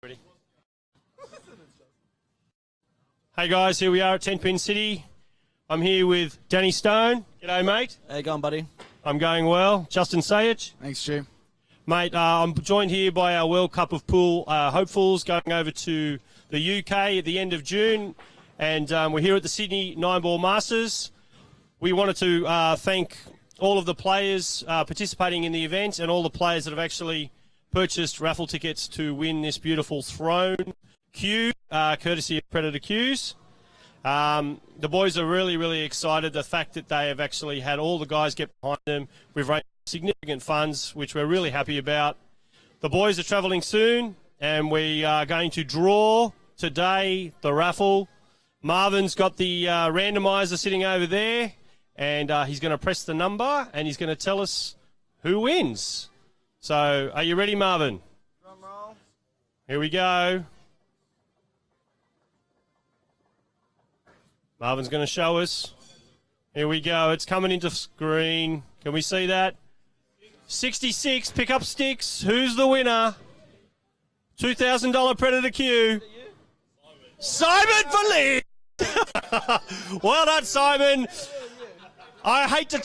Ready? Hey guys, here we are at 10 Pin City. I'm here with Danny Stone. G'day, mate. How you going, buddy? I'm going well. Justin Sayich. Thanks, Stu. Mate, I'm joined here by our World Cup of Pool hopefuls going over to the UK at the end of June. And we're here at the Sydney 9-Ball Masters. We wanted to thank all of the players participating in the event and all the players that have actually purchased raffle tickets to win this beautiful throne cue, courtesy of Predator Cues. The boys are really, really excited. The fact that they have actually had all the guys get behind them. We've raised significant funds, which we're really happy about. The boys are travelling soon, and we are going to draw today the raffle. Marvin's got the randomizer sitting over there, and he's going to press the number, and he's going to tell us who wins. So, are you ready, Marvin? Drum roll. Here we go. Marvin's going to show us. Here we go. It's coming into screen. Can we see that? 66, pick up sticks. Who's the winner? $2,000 Predator Q. Simon for Lee. Well done, Simon. I hate to...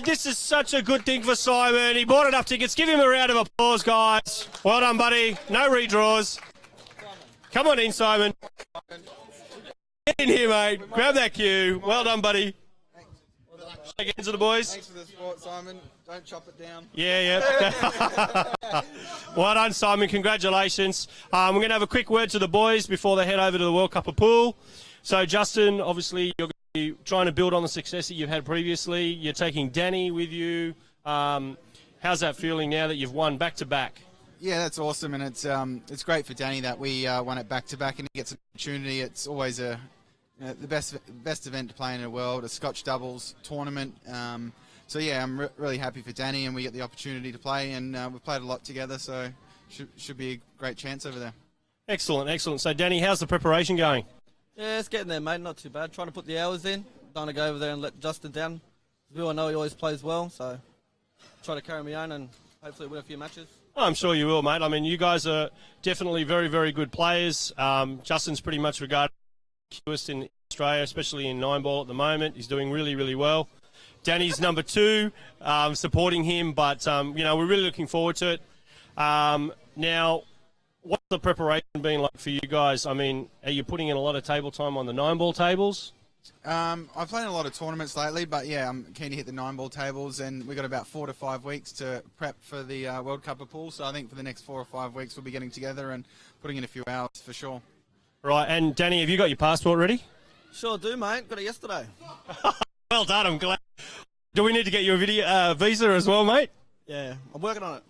This is such a good thing for Simon. He bought enough tickets. Give him a round of applause, guys. Well done, buddy. No redraws. Come on in, Simon. Get in here, mate. Grab that cue. Well done, buddy. Shake hands to the boys. Thanks for the support, Simon. Don't chop it down. Yeah. Well done, Simon. Congratulations. We're going to have a quick word to the boys before they head over to the World Cup of Pool. So, Justin, obviously, you're going to be trying to build on the success that you've had previously. You're taking Danny with you. How's that feeling now that you've won back-to-back? Yeah, that's awesome, and it's great for Danny that we won it back-to-back and he gets an opportunity. It's always the best event to play in the world, a Scotch doubles tournament. So, yeah, I'm really happy for Danny, and we get the opportunity to play, and we've played a lot together, so should be a great chance over there. Excellent, excellent. So, Danny, how's the preparation going? Yeah, it's getting there, mate. Not too bad. Trying to put the hours in. Don't want to go over there and let Justin down. We all know he always plays well, so try to carry me on and hopefully win a few matches. Oh, I'm sure you will, mate. I mean, you guys are definitely very, very good players. Justin's pretty much regarded as in Australia, especially in 9-ball at the moment. He's doing really, really well. Danny's number 2, supporting him, but, we're really looking forward to it. Now, what's the preparation been like for you guys? I mean, are you putting in a lot of table time on the 9-ball tables? I've played in a lot of tournaments lately, but, yeah, I'm keen to hit the 9-ball tables, and we've got about 4 to 5 weeks to prep for the World Cup of Pool, so I think for the next 4 or 5 weeks we'll be getting together and putting in a few hours for sure. Right, and Danny, have you got your passport ready? Sure do, mate. Got it yesterday. Well done, I'm glad. Do we need to get you a visa as well, mate? Yeah, I'm working on it.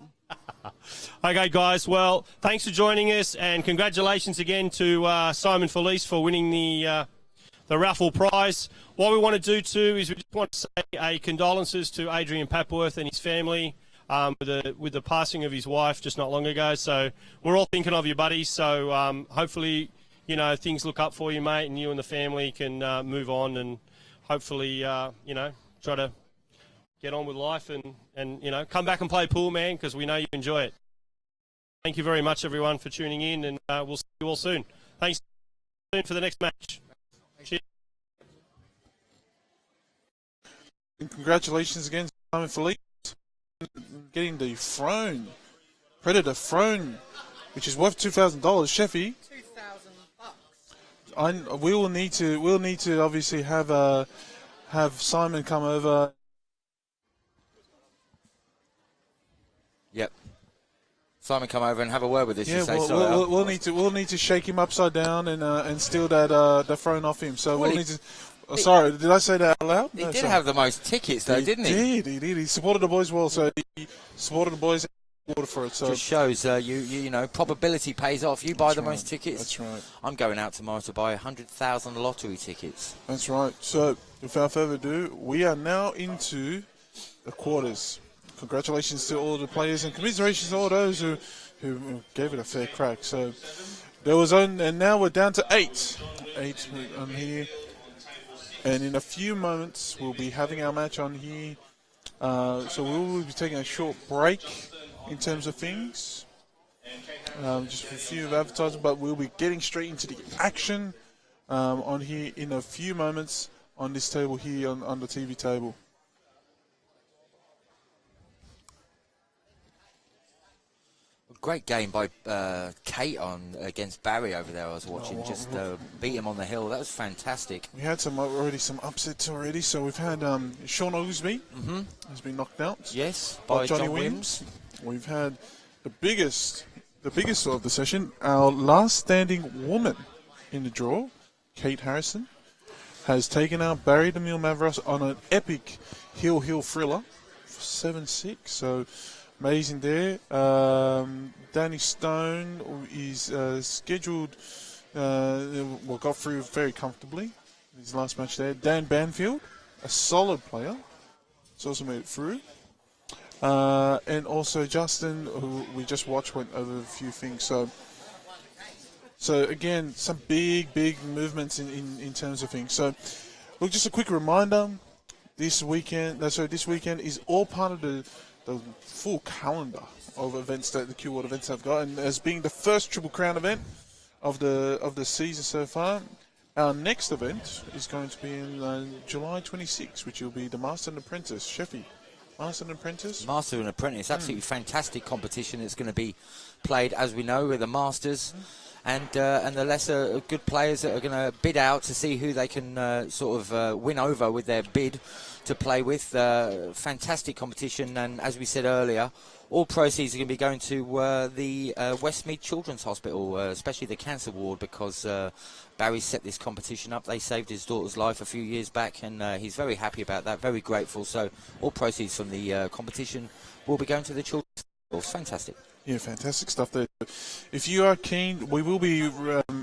Okay, guys, well, thanks for joining us, and congratulations again to Simon Felice for winning the raffle prize. What we want to do, too, is we just want to say a condolences to Adrian Papworth and his family with the passing of his wife just not long ago. So we're all thinking of you, buddy. So hopefully, things look up for you, mate, and you and the family can move on and hopefully, try to get on with life and come back and play pool, man, because we know you enjoy it. Thank you very much, everyone, for tuning in, and we'll see you all soon. Thanks soon for the next match. Cheers. And congratulations again, Simon Felice, getting the throne, Predator throne, which is worth $2,000. Sheffy, $2,000. We'll need to obviously have Simon come over. Yep. Simon, come over and have a word with us. Yeah, we'll need to shake him upside down and steal that the throne off him. So we'll need to. Oh, sorry, did I say that out loud? He did have the most tickets, though, didn't he? He did. He supported the boys well, so he supported the boys for it. So just shows you know probability pays off. You buy the most tickets. That's right. I'm going out tomorrow to buy 100,000 lottery tickets. That's right. So without further ado, we are now into the quarters. Congratulations to all the players and commiserations to all those who gave it a fair crack. So there was and now we're down to 8 on here. And in a few moments, we'll be having our match on here. So we will be taking a short break in terms of things. Just a few advertisements, but we'll be getting straight into the action on here in a few moments on this table here on the TV table. Great game by Kate against Barry over there. I was watching, beat him on the hill. That was fantastic. We had some upsets already. So we've had Sean Oglesby has been knocked out. Yes, by by Johnny John Wims. We've had the biggest of the session. Our last standing woman in the draw, Kate Harrison, has taken out Barry DeMille Mavros on an epic hill thriller for 7-6. So. Amazing there. Danny Stone is scheduled, got through very comfortably his last match there. Dan Banfield, a solid player, has also made it through. And also Justin, who we just watched, went over a few things. So again, some big movements in terms of things. So, look, just a quick reminder, this weekend is all part of the full calendar of events that the Qtr events have got, and as being the first Triple Crown event of the season so far, our next event is going to be in July 26, which will be the Master and Apprentice. Sheffy, Master and Apprentice. Master and Apprentice, absolutely fantastic competition. It's going to be played, as we know, with the Masters and the lesser good players that are going to bid out to see who they can win over with their bid to play with. Fantastic competition, and as we said earlier, all proceeds are going to be going to the Westmead Children's Hospital, especially the cancer ward, because Barry set this competition up. They saved his daughter's life a few years back, and he's very happy about that, very grateful. So all proceeds from the competition will be going to the Children's Hospital. It's fantastic. Yeah, fantastic stuff there. If you are keen, we will be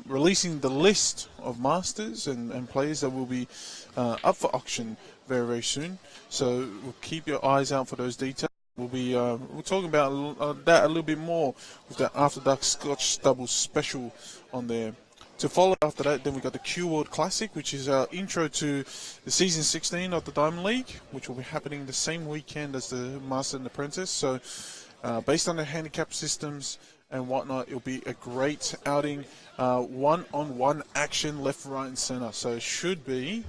releasing the list of masters and players that will be up for auction very, very soon. So we'll keep your eyes out for those details. We'll be we're talking about that a little bit more with the After Dark Scotch Double special on there. To follow after that, then we got the Qtr Classic, which is our intro to the season 16 of the Diamond League, which will be happening the same weekend as the Master and Apprentice. So based on the handicap systems and whatnot, it'll be a great outing, one-on-one action left, right and center. So it should be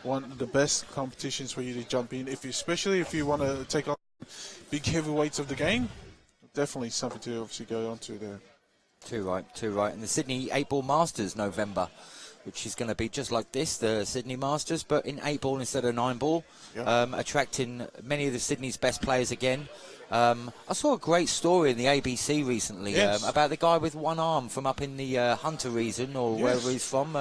one of the best competitions for you to jump in, especially if you want to take on big heavyweights of the game. Definitely something to obviously go on to there. Too right. And the Sydney 8-Ball Masters November, which is going to be just like this, the Sydney Masters, but in 8-ball instead of 9-ball, attracting many of the Sydney's best players again. I saw a great story in the ABC recently about the guy with one arm from up in the Hunter region, or wherever he's from,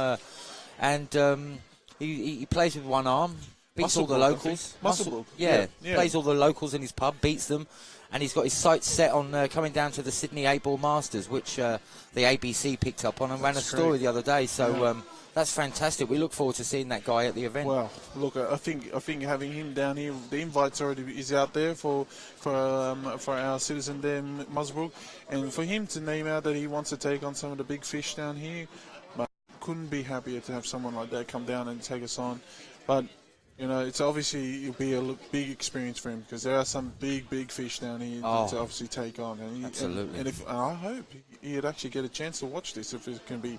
and he plays with one arm, beats all the locals. Plays all the locals in his pub, beats them, and he's got his sights set on coming down to the Sydney 8-Ball Masters, which the ABC picked up on and ran a story the other day. So that's fantastic. We look forward to seeing that guy at the event. Well, look, I think having him down here, the invites already is out there for our citizen there in Musbrook, and for him to name out that he wants to take on some of the big fish down here, but couldn't be happier to have someone like that come down and take us on. But you know, it's obviously it'll be a big experience for him, because there are some big fish down here to obviously take on. And absolutely. And I hope he'd actually get a chance to watch this. If it can be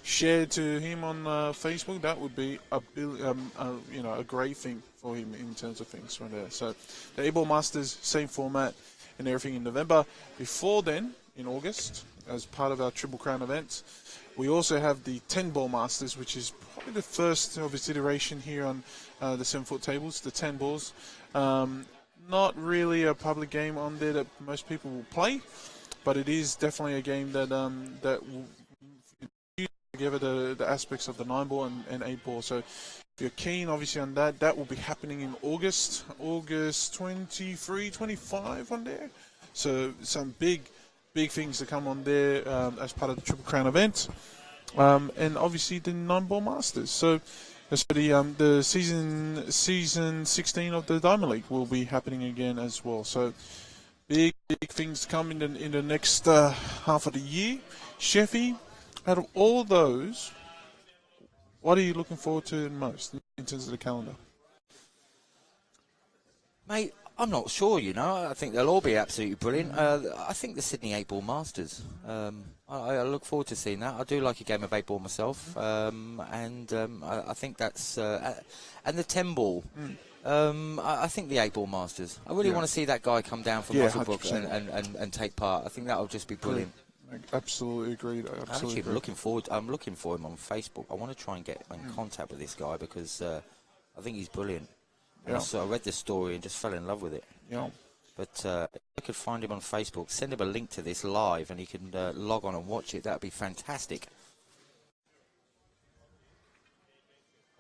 shared to him on Facebook, that would be a great thing for him in terms of things from there. So the 8-Ball Masters, same format and everything in November. Before then, in August, as part of our Triple Crown event, we also have the 10-Ball Masters, which is probably the first of its iteration here on the 7-foot tables, the 10 balls. Not really a public game on there that most people will play, but it is definitely a game that will use together the aspects of the 9-ball and 8-ball. So if you're keen, obviously, on that will be happening in August 23, 25 on there. So some big things to come on there as part of the Triple Crown event, and obviously the 9-Ball Masters. So the season 16 of the Diamond League will be happening again as well. So big things to come in the next half of the year. Sheffy, out of all those, what are you looking forward to most in terms of the calendar? Mate, I'm not sure, you know. I think they'll all be absolutely brilliant. I think the Sydney 8 Ball Masters. I look forward to seeing that. I do like a game of 8 Ball myself. I think that's... and the 10 Ball. I think the 8 Ball Masters. I really want to see that guy come down from Muswellbrook and take part. I think that'll just be brilliant. Absolutely agreed. Absolutely agreed. I'm looking for him on Facebook. I want to try and get in contact with this guy because I think he's brilliant. Yeah. So I read this story and just fell in love with it. Yeah. But if I could find him on Facebook, send him a link to this live and he can log on and watch it. That would be fantastic.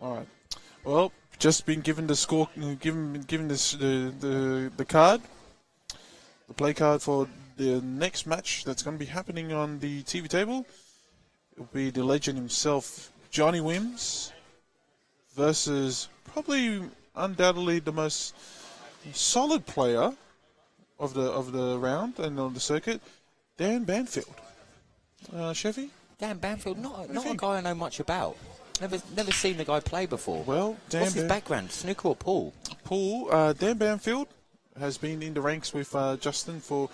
All right. Well, just been given the score, given this the card, the play card for the next match that's going to be happening on the TV table. It'll be the legend himself, Johnny Wims, versus probably undoubtedly the most solid player of the round and on the circuit, Dan Banfield. Chevy? Dan Banfield, not a guy I know much about. Never seen the guy play before. Well, what's his background? Snooker or pool? Pool. Dan Banfield has been in the ranks with Justin for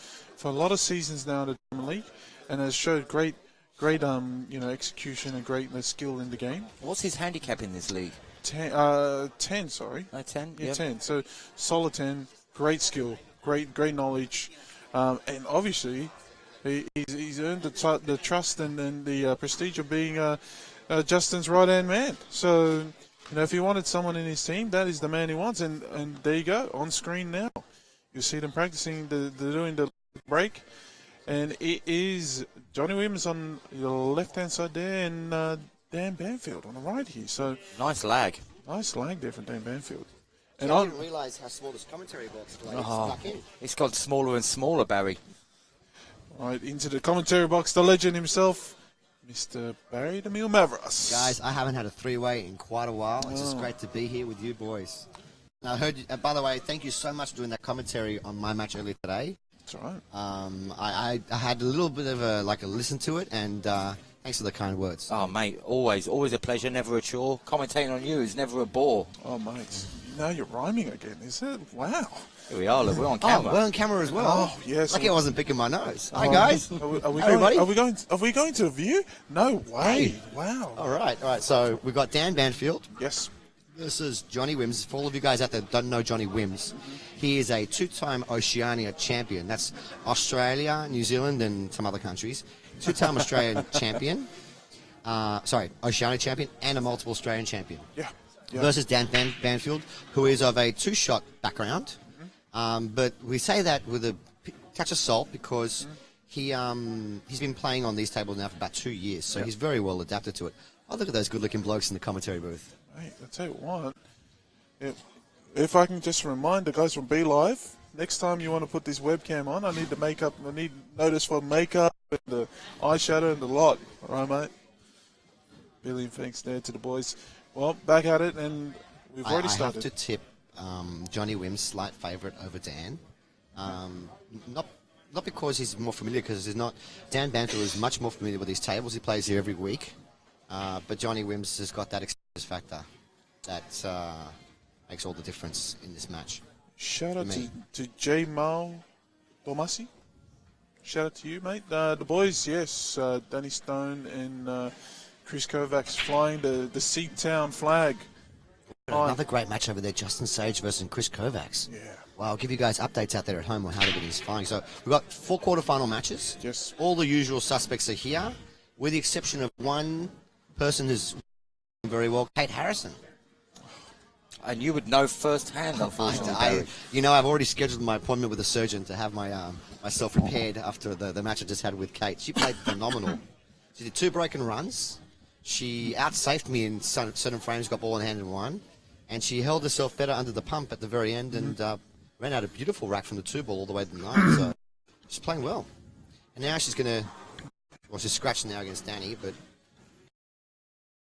a lot of seasons now in the Diamond League, and has showed great execution and great skill in the game. What's his handicap in this league? 10, sorry. 10? Yeah, 10. So solid 10, great skill, great knowledge, and obviously he's earned the trust and the prestige of being Justin's right-hand man. So, if he wanted someone in his team, that is the man he wants, and there you go, on screen now. You see them practicing, doing the break, and it is Johnny Wims on the left-hand side there, and Dan Banfield on the right here. So nice lag. Nice lag there from Dan Banfield. And I didn't realise how small this commentary box was. Stuck in. It's got smaller and smaller, Barry. Right, into the commentary box, the legend himself, Mr. Barry DeMille Mavros. Guys, I haven't had a three-way in quite a while. It's just great to be here with you boys. Now, I heard you, by the way, thank you so much for doing that commentary on my match earlier today. That's right. I had a little bit of a listen to it, and thanks for the kind words. Oh, mate, always a pleasure, never a chore. Commentating on you is never a bore. Oh, mate, now you're rhyming again, is it? Wow. Here we are, look, we're on camera. Oh, we're on camera as well. Oh, yes. Lucky I wasn't picking my nose. Hi, guys. Are we everybody. Are we going to a view? No way. Hey. Wow. All right. So we've got Dan Banfield. Yes. This is Johnny Wims. For all of you guys out there that don't know Johnny Wims, he is a two-time Oceania champion. That's Australia, New Zealand, and some other countries. Two-time Australian champion. Oceania champion and a multiple Australian champion. Yeah. Versus Dan Banfield, who is of a two-shot background. But we say that with a touch of salt because he's been playing on these tables now for about 2 years, so he's very well adapted to it. Oh, look at those good-looking blokes in the commentary booth. Hey, I'll tell you what, if I can just remind the guys from B Live, next time you want to put this webcam on, I need notice for makeup and the eyeshadow and the lot. All right, mate? Billion thanks there to the boys. Well, back at it, and we've already started. I have to tip Johnny Wims' slight favourite over Dan. Not because he's more familiar, because he's not. Dan Banfield is much more familiar with these tables. He plays here every week. But Johnny Wims has got that experience factor that makes all the difference in this match. Shout out to J. Mal Domasi. Shout out to you, mate. The boys, yes, Danny Stone and Chris Kovacs flying the Seatown flag. Another great match over there, Justin Sage versus Chris Kovacs. Yeah. Well, I'll give you guys updates out there at home on how to get these flying. So we've got 4 quarterfinal matches. Yes. All the usual suspects are here, with the exception of one person who's very well, Kate Harrison. And you would know firsthand, unfortunately. I've already scheduled my appointment with a surgeon to have myself repaired after the match I just had with Kate. She played phenomenal. She did 2 broken runs. She outsafed me in certain frames, got ball in hand and won. And she held herself better under the pump at the very end and ran out a beautiful rack from the 2-ball all the way to the 9. So she's playing well. And now she's going to... Well, she's scratched now against Danny, but...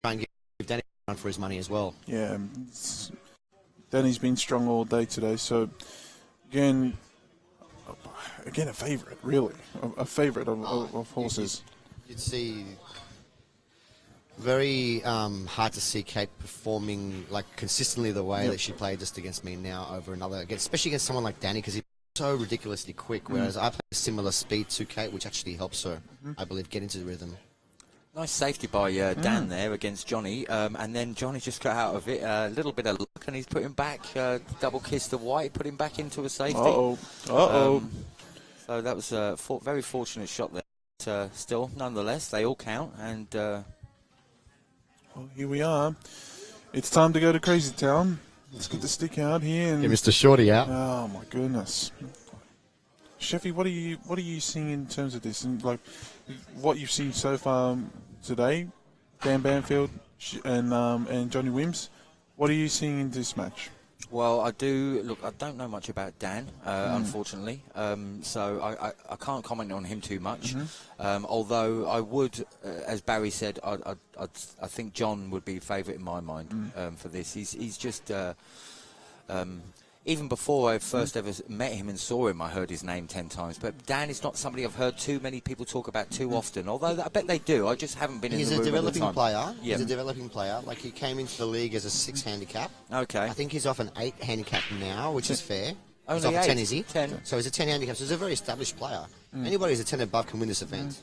try and give Danny a run for his money as well. Yeah. Danny's been strong all day today, so... Again, a favourite, really. A favourite of horses. You'd see... Very hard to see Kate performing like consistently the way that she played just against me now over another, especially against someone like Danny, because he's so ridiculously quick, whereas I play a similar speed to Kate, which actually helps her, I believe, get into the rhythm. Nice safety by Dan there against Johnny, and then Johnny just got out of it. A little bit of luck, and he's put him back, double kiss to White, put him back into a safety. So that was a very fortunate shot there. But, still, nonetheless, they all count, and... Well, here we are. It's time to go to Crazy Town. Let's get the stick out here. And Get Mr. Shorty out. oh my goodness, Sheffy, what are you seeing in terms of this, and like what you've seen so far today? Dan Banfield and Johnny Wims. What are you seeing in this match? Well, I don't know much about Dan, unfortunately, so I can't comment on him too much. Although I would, as Barry said, I think John would be favourite in my mind for this. He's just, even before I first ever met him and saw him, I heard his name 10 times. But Dan is not somebody I've heard too many people talk about too often, although I bet they do. I just haven't been in the room He's a developing player. Yeah. He's a developing player. Like, he came into the league as a 6 handicap. Okay. I think he's off an 8 handicap now, which is fair. Only He's off a 8. 10, is he? 10. So he's a 10 handicap, so he's a very established player. Anybody who's a 10 above can win this event.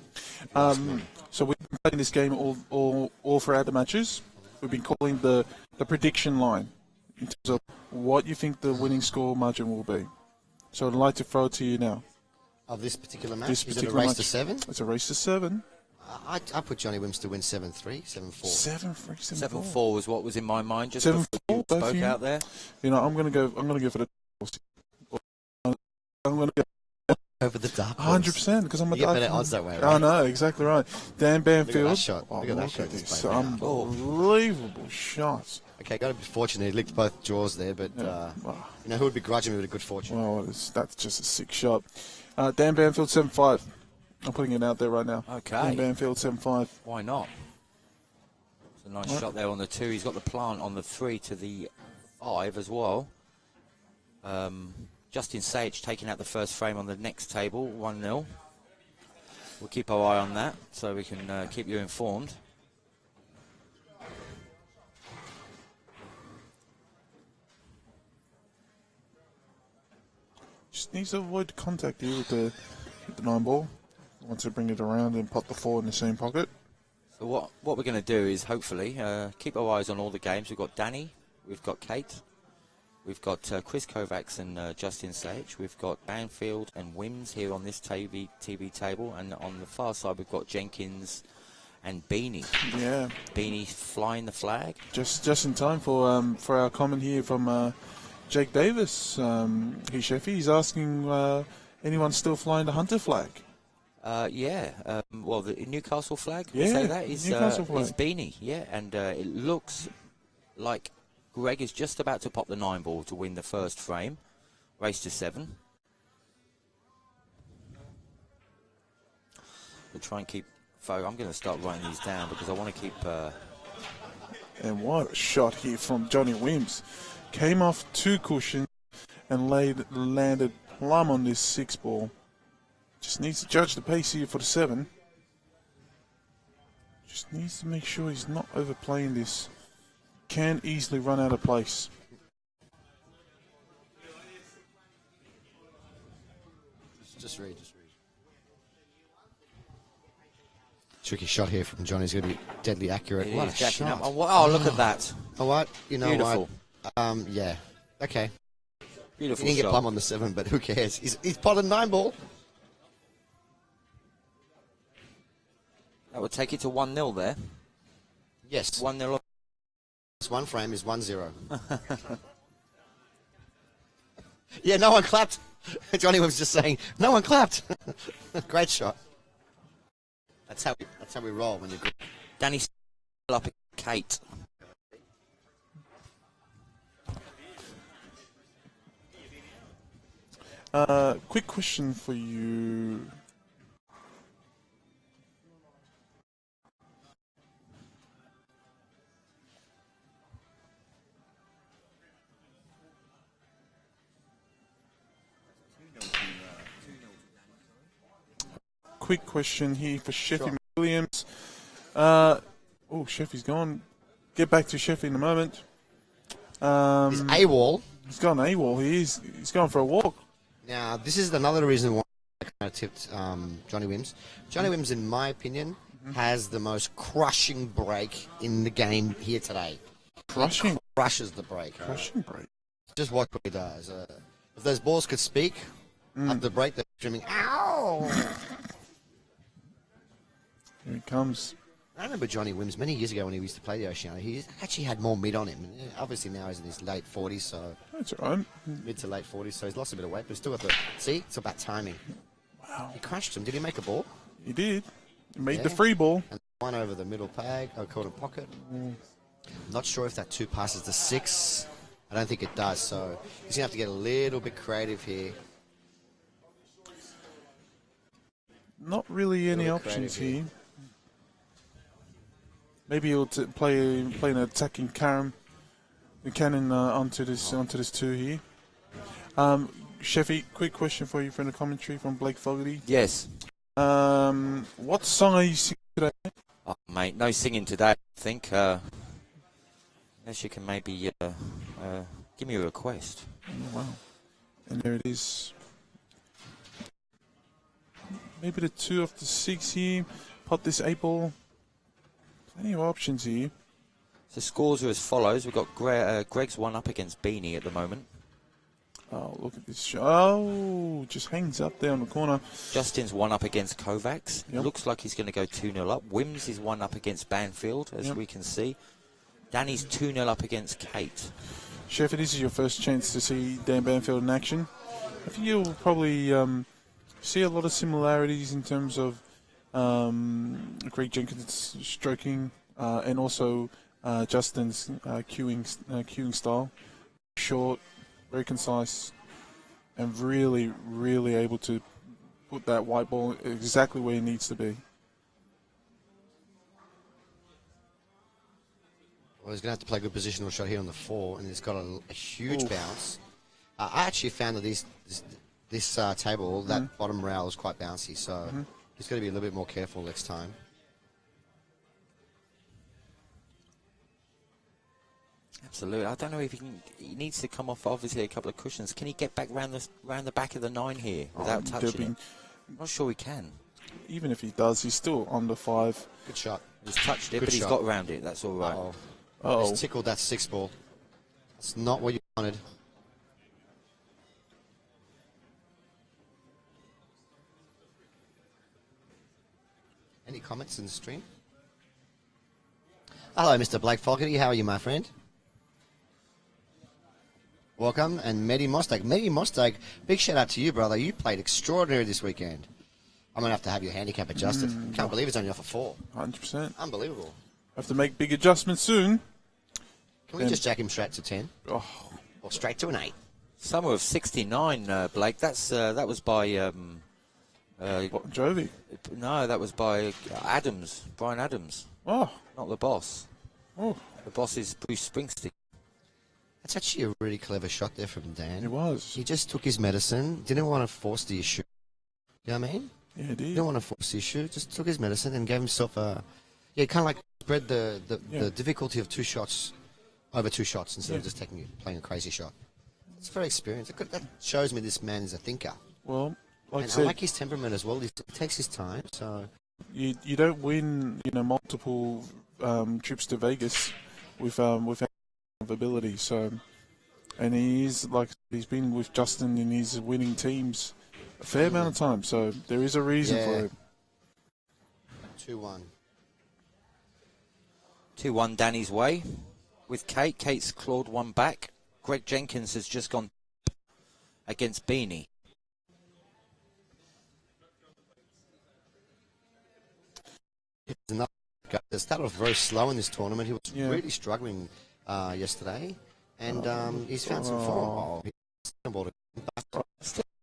So we've been playing this game all throughout the matches. We've been calling the prediction line in terms of what you think the winning score margin will be. So I'd like to throw it to you now. Of this particular match? This Is it a particular race match. to 7? It's a race to 7. I put Johnny Wims to win 7-3, 7-4. 7-3, 7-4 was what was in my mind just 7-4, before you both spoke of you? out there. You know, I'm gonna go for the. I'm gonna go Over the dark horse. 100% because I'm a You get dark better horse. odds that way, I right? know, exactly right. Dan Banfield. that shot. Oh, Look at that look shot at just this. played now. Unbelievable shot. Okay, got to be fortunate. He licked both jaws there, but you know who would begrudge him with a good fortune? Well, that's just a sick shot. Dan Banfield 7-5. I'm putting it out there right now. Okay. Dan Banfield 7-5. Why not? It's a nice shot there on the 2. He's got the plant on the 3 to the 5 as well. Justin Sage taking out the first frame on the next table, 1-0. We'll keep our eye on that so we can keep you informed. Just needs to avoid contact here with the 9 ball. Wants to bring it around and pop the 4 in the same pocket. So what we're going to do is hopefully keep our eyes on all the games. We've got Danny, we've got Kate, we've got Chris Kovacs and Justin Sage. We've got Banfield and Wims here on this TV table, and on the far side we've got Jenkins and Beanie. Yeah. Beanie flying the flag. Just in time for our comment here from Jake Davis. He's asking anyone still flying the Hunter flag. Well, the Newcastle flag, Yeah, say that is Newcastle flag. Beanie, yeah, and it looks like Greg is just about to pop the 9 ball to win the first frame, race to 7. We'll try and keep. I'm going to start writing these down because I want to keep. And what a shot here from Johnny Wims. Came off 2 cushions and landed plumb on this 6 ball. Just needs to judge the pace here for the 7. Just needs to make sure he's not overplaying this. Can easily run out of place. Just read. Tricky shot here from Johnny's going to be deadly accurate. It What is a jacking shot. up. Oh, look at that! Oh, what? You know Beautiful. what? Yeah. Okay. Beautiful He didn't get shot. plumb on the 7, but who cares? He's potted 9 ball. That would take it to 1-0 there. Yes. 1-0. This one frame is 1-0. Yeah, no one clapped. Johnny was just saying, no one clapped. Great shot. That's how we roll when you're good. Danny up at Kate. Quick question for you. Quick question here for Sheffy Williams. Oh, Sheffy's gone. Get back to Sheffy in a moment. He's AWOL. He's gone AWOL. He's gone for a walk. Now, this is another reason why I kind of tipped Johnny Wims. Johnny Wims, in my opinion, has the most crushing break in the game here today. Crushing? Crushes the break. Crushing break. Just watch what he does. If those balls could speak, at the break, they're screaming, ow! Here he comes. I remember Johnny Wims many years ago when he used to play the Oceania. He actually had more meat on him. Obviously now he's in his late 40s, so... That's all right. Mid to late 40s, so he's lost a bit of weight, but he's still got the... See? It's about timing. Wow. He crushed him. Did he make a ball? He did. He made the free ball. And one over the middle peg, caught in pocket. Not sure if that 2 passes to 6. I don't think it does, so he's going to have to get a little bit creative here. Not really any options here. Maybe he'll play an attacking cannon onto this 2 here. Sheffy, quick question for you from the commentary from Blake Fogarty. Yes. What song are you singing today? Oh, mate, no singing today, I think. Unless you can maybe give me a request. Oh, wow. And there it is. Maybe the 2 of the 6 here. Pot this 8 ball. Plenty of options here. The scores are as follows. We've got Greg's 1 up against Beanie at the moment. Oh, look at this shot. Oh, just hangs up there on the corner. Justin's 1 up against Kovacs. Yep. Looks like he's going to go 2-0 up. Wims is 1 up against Banfield, as we can see. Danny's 2-0 up against Kate. Sheffield, this is your first chance to see Dan Banfield in action. I think you'll probably see a lot of similarities in terms of Greg Jenkins' stroking and also Justin's cueing style. Short, very concise, and really, really able to put that white ball exactly where it needs to be. Well, he's going to have to play a good positional shot here on the 4, and he's got a huge bounce. I actually found that this table, that bottom rail is quite bouncy, so he's got to be a little bit more careful next time. Absolutely. I don't know if he needs to come off, obviously, a couple of cushions. Can he get back round the back of the 9 here without touching it? I'm not sure he can. Even if he does, he's still under 5. Good shot. He's touched it, Good but he's shot. got around it. That's all right. Uh-oh. He's tickled that 6 ball. That's not what you wanted. Any comments in the stream? Hello, Mr. Blake Fogarty. How are you, my friend? Welcome. And Mehdi Mostag. Mehdi Mostag, big shout out to you, brother. You played extraordinary this weekend. I'm going to have your handicap adjusted. Can't believe it's only off a 4. 100%. Unbelievable. Have to make big adjustments soon. Can we just jack him straight to 10? Oh, Or straight to an 8? Summer of 69, Blake. That was by... Jovi. No, that was by Adams, Brian Adams. Oh. Not the boss. Oh. The boss is Bruce Springsteen. That's actually a really clever shot there from Dan. It was. He just took his medicine, didn't want to force the issue. You know what I mean? Yeah, he did. Didn't want to force the issue, just took his medicine and gave himself a... Yeah, kind of like spread the difficulty of 2 shots over 2 shots instead of just playing a crazy shot. It's very experienced. That shows me this man is a thinker. Well, like I And said, I like his temperament as well. He takes his time, so... you don't win, multiple trips to Vegas with ability. So, and he's been with Justin in his winning teams a fair amount of time. So there is a reason for it. 2-1. 2-1 Danny's way with Kate. Kate's clawed 1 back. Greg Jenkins has just gone against Beanie. They started off very slow in this tournament. He was really struggling yesterday, and he's found some form. Still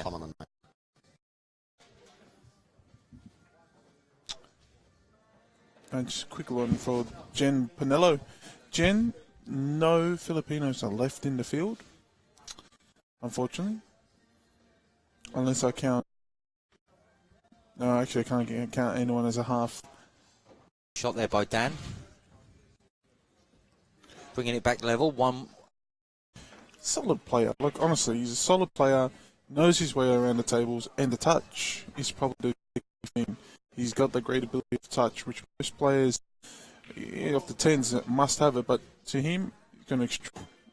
plumb on the night. And just a quick one for Jen Pinello. Jen, no Filipinos are left in the field, unfortunately. Unless I count... No, actually I can't count anyone as a half. Shot there by Dan. Bringing it back level. One. Solid player. Look, honestly, he's a solid player. Knows his way around the tables, and the touch is probably the big thing. He's got the great ability of touch, which most players of the 10s must have it. But to him, he's got an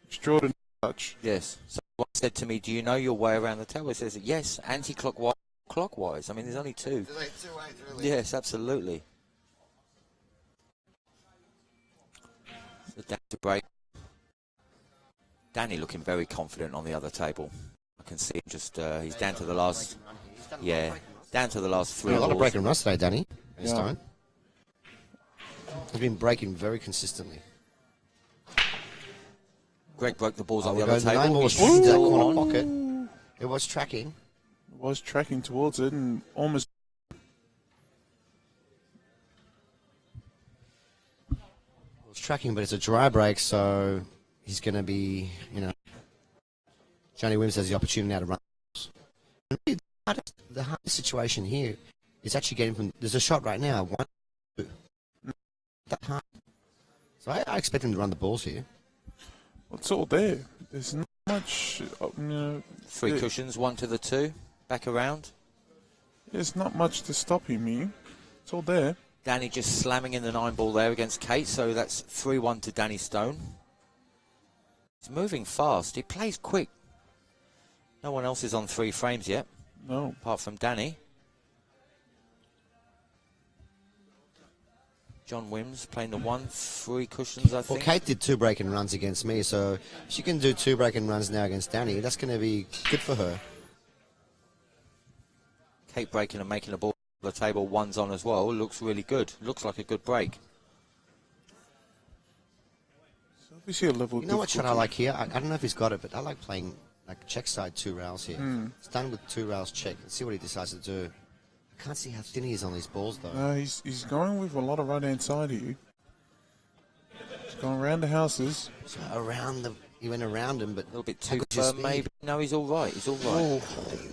extraordinary touch. Yes. Someone said to me, "Do you know your way around the table?" He says, "Yes, anti-clockwise, clockwise." I mean, there's only two. There's like 2 ways, really. Yes, absolutely. So down to break. Danny looking very confident on the other table. I can see him just, he's down to the last, down to the last 3 A lot of balls. break and runs today, Danny. Yeah. Stone. He's been breaking very consistently. Greg broke the balls on the We'll other go to the 9 table. ball, He's straight to that still corner on. pocket. It was tracking. Was tracking towards it and almost. It was tracking, but it's a dry break, so he's going to be, you know. Johnny Wims has the opportunity now to run. And really, the hardest situation here is actually getting from. There's a shot right now. 1, 2. That hard. So I expect him to run the balls here. Well, it's all there. There's not much. Three Yeah. cushions, 1 to the 2. Back around. There's not much to stop him here. It's all there. Danny just slamming in the 9 ball there against Kate, so that's 3-1 to Danny Stone. He's moving fast. He plays quick. No one else is on 3 frames yet, No. apart from Danny. John Wims playing the 1-3 cushions, I Well, think. Kate did 2 break and runs against me, so if she can do 2 break and runs now against Danny, that's going to be good for her. Kate breaking and making a ball on the table. 1's on as well. Looks really good. Looks like a good break. So we see a level. You know what shot I like here? I don't know if he's got it, but I like playing like check side 2 rails here. It's done with 2 rails check. Let's see what he decides to do. I can't see how thin he is on these balls, though. No, he's going with a lot of right hand side here. He's going around the houses. So he went around him, but A little bit how too good's his firm, speed? maybe. No, he's all right. He's all right.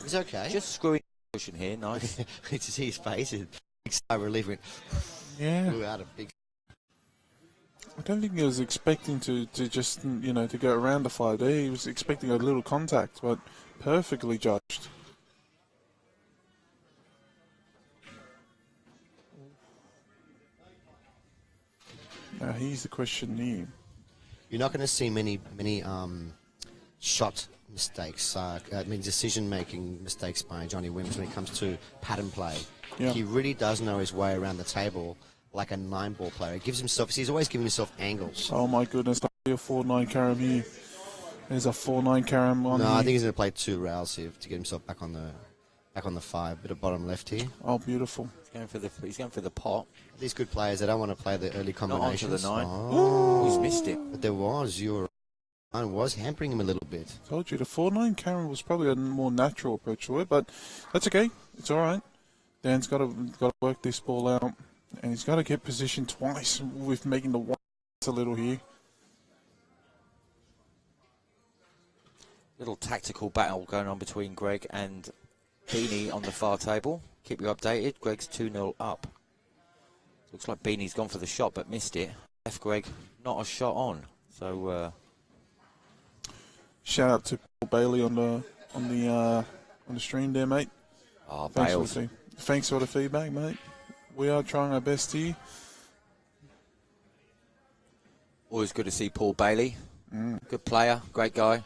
He's okay. Just screwing the cushion here. Nice. It's to see his face. Big sigh of relief. Went Yeah. flew out a big. I don't think he was expecting to just, to go around the 5 there. He was expecting a little contact, but perfectly judged. Now, here's the question here. You're not going to see many shot mistakes. Decision-making mistakes by Johnny Wims when it comes to pattern play. Yeah. He really does know his way around the table like a 9-ball player. He gives himself. He's always giving himself angles. Oh, my goodness. A 4-9 carom here. There's a 4-9 carom on No, here. I think he's going to play 2 rails here to get himself back on the 5. Bit of bottom left here. Oh, beautiful. He's going for the pot. These good players, they don't want to play the early Not onto combinations. the 9. Oh. He's missed it. But there was was hampering him a little bit. Told you, the 4-9 carom was probably a more natural approach to it, but that's okay. It's all right. Dan's got to work this ball out, and he's got to get positioned twice with making the 1 a little here. Little tactical battle going on between Greg and Beanie on the far table. Keep you updated. Greg's 2-0 up. Looks like Beanie's gone for the shot but missed it. Left Greg not a shot on. So Shout out to Paul Bailey on the stream there, mate. Bales. Thanks for the feedback, mate. We are trying our best here. Always good to see Paul Bailey. Good player, great guy.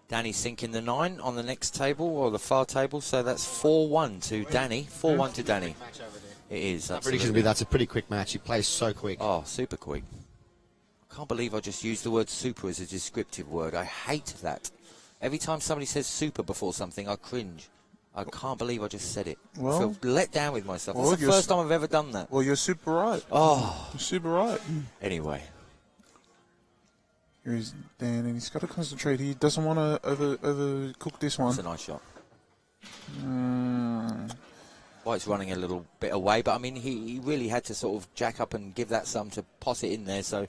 Danny sinking the 9 on the next table, or the far table, so that's 4-1 to Danny. 4-1 to Danny. It is, Prediction absolutely. that's a pretty quick match. He plays so quick. Oh, super quick. I can't believe I just used the word super as a descriptive word. I hate that. Every time somebody says super before something, I cringe. I can't believe I just said it. Well- I feel let down with myself. Well, That's the you're first time I've ever done that. Well, you're super right. Oh, You're super right. anyway. Here's Dan, and he's got to concentrate. He doesn't want to overcook this one. It's a nice shot. White's running a little bit away, but I mean, he really had to sort of jack up and give that some to poss it in there. So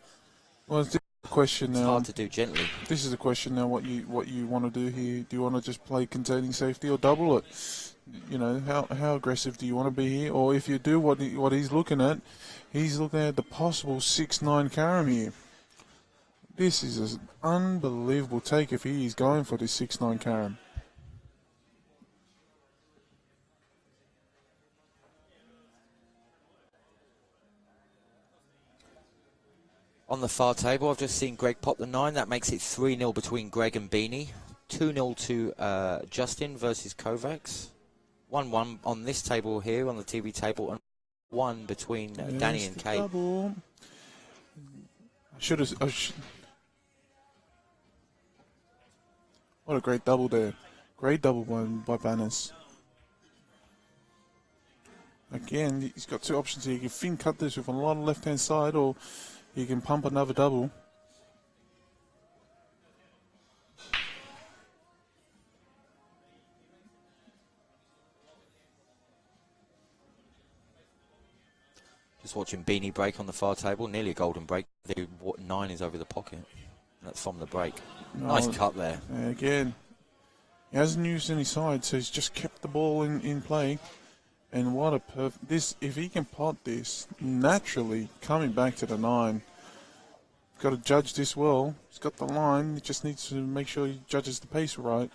Well, it's question It's now. hard to do gently. This is the question now. What you want to do here? Do you want to just play containing safety or double it? You know, how aggressive do you want to be here? Or if you do what he's looking at the possible 6-9 carom here. This is an unbelievable take if he is going for this 6-9 carom. On the far table, I've just seen Greg pop the 9. That makes it 3-0 between Greg and Beanie. 2-0 to Justin versus Kovacs. 1-1 on this table here, on the TV table, and 1 between Danny and Kate. Double. What a great double there. Great double by Banners. Again, he's got two options here. You can fin cut this with a lot of left-hand side, or you can pump another double. Just watching Beanie break on the far table, nearly a golden break. The 9 is over the pocket. That's from the break. Nice cut there. Again, he hasn't used any side, so he's just kept the ball in play. And what a if he can pot this naturally, coming back to the 9. Got to judge this well. He's got the line. He just needs to make sure he judges the pace right.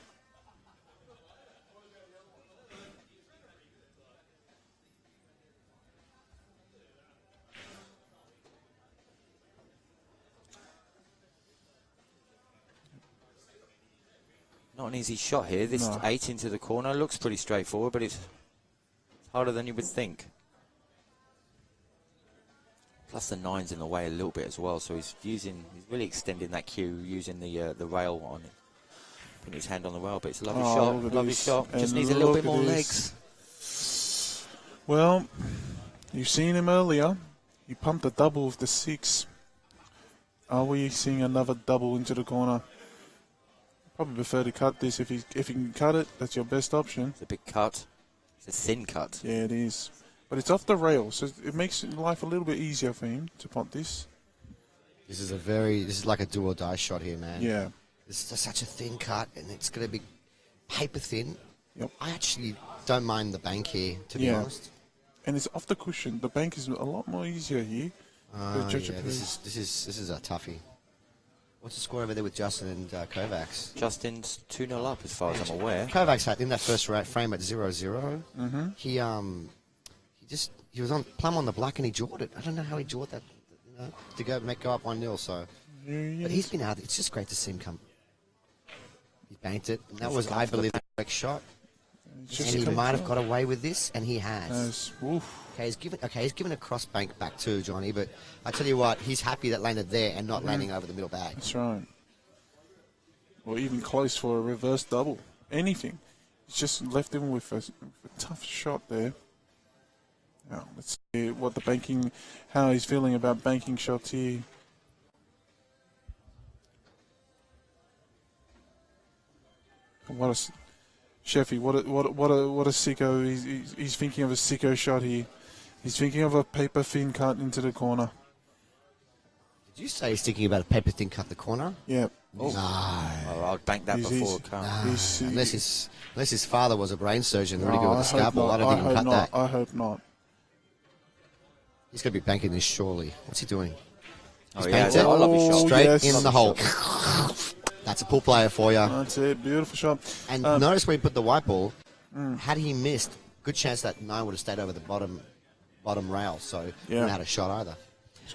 Not an easy shot here. This 8 into the corner looks pretty straightforward, but it's harder than you would think. Plus the 9's in the way a little bit as well, so he's really extending that cue using the rail on it. Putting his hand on the rail, but it's a lovely shot. Just needs a little bit more legs. Well, you've seen him earlier. He pumped a double with the 6. Are we seeing another double into the corner? Probably prefer to cut this. If you can cut it, that's your best option. It's a big cut. It's a thin cut. Yeah, it is. But it's off the rail, so it makes life a little bit easier for him to punt this. This is like a do or die shot here, man. Yeah. This is such a thin cut, and it's going to be paper thin. Yep. I actually don't mind the bank here, to be honest. And it's off the cushion. The bank is a lot more easier here. This is a toughie. What's the score over there with Justin and Kovacs? Justin's 2-0 up as far as I'm aware. Kovacs had in that first frame at 0-0. Mm-hmm. He was on plumb on the black and he jawed it. I don't know how he jawed that, to go up 1-0. So, but he's been out. It's just great to see him come. He banked it. And that was, I believe, the correct shot. And he might have got away with this, and he has. Okay, he's given a cross bank back too, Johnny. But I tell you what, he's happy that landed there and not landing over the middle bag. That's right. Or even close for a reverse double. Anything. He's just left him with a tough shot there. Now, let's see how he's feeling about banking shots here. What a Sheffy, what a sicko! He's thinking of a sicko shot here. He's thinking of a paper thin cut into the corner. Did you say he's thinking about a paper thin cut the corner? Yeah. Oh. No. I'd bank that before it comes. Unless his father was a brain surgeon, really good with a scalpel. I don't think he can cut that. I hope not. He's going to be banking this surely. What's he doing? He's banked it. I love his shot. Straight in the hole. That's a pool player for you. That's it. Beautiful shot. And notice where he put the white ball. Had he missed, good chance that 9 would have stayed over the bottom rail. So he wouldn't have had a shot either.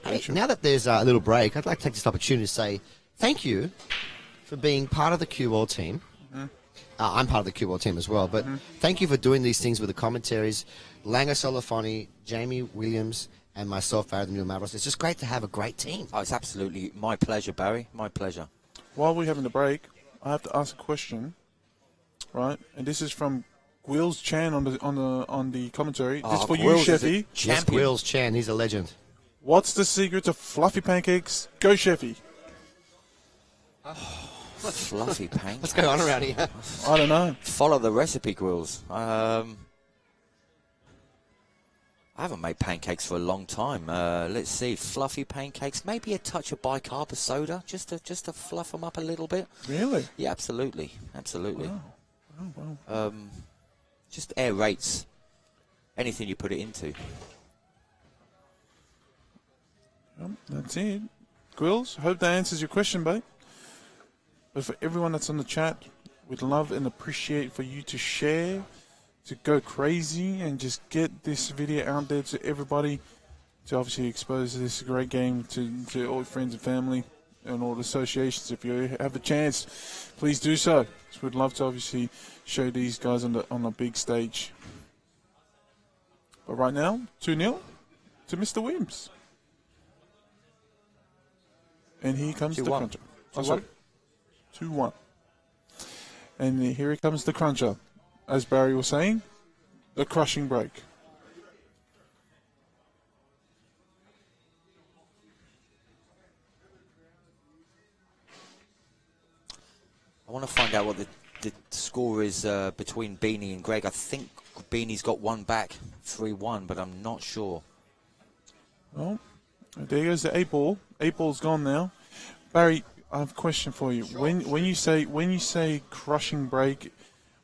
Hey, now that there's a little break, I'd like to take this opportunity to say thank you for being part of the Q World team. I'm part of the Q World team as well, but thank you for doing these things with the commentaries. Langer Solofoni, Jamie Williams, and myself, Barry the Mule Mavros. It's just great to have a great team. Oh, it's absolutely my pleasure, Barry. My pleasure. While we're having a break, I have to ask a question, right? And this is from Gwills Chan on the commentary. This is for you, Sheffy. Yes, Gwills Chan, he's a legend. What's the secret to fluffy pancakes? Go, Sheffy. Fluffy pancakes. What's going on around here? I don't know. Follow the recipe, Gwills. I I haven't made pancakes for a long time. Let's see, fluffy pancakes, maybe a touch of bicarb soda, just to fluff them up a little bit. Really? Yeah, absolutely. Wow. Just aerates anything you put it into. That's it. Gwills, hope that answers your question, mate. But for everyone that's on the chat, we'd love and appreciate for you to share, to go crazy, and just get this video out there to everybody, to obviously expose this great game to all your friends and family and all the associations. If you have a chance, please do so. So we'd love to obviously show these guys on the big stage. But right now, 2-0 to Mr. Wims. And here comes the 2-1. cruncher. Oh, sorry. 2-1. And here comes the cruncher. As Barry was saying, the crushing break. I want to find out what the score is between Beanie and Greg. I think Beanie's got one back, 3-1, but I'm not sure. Well, there goes the 8-ball. 8-ball's gone now. Barry, I have a question for you. When you say crushing break,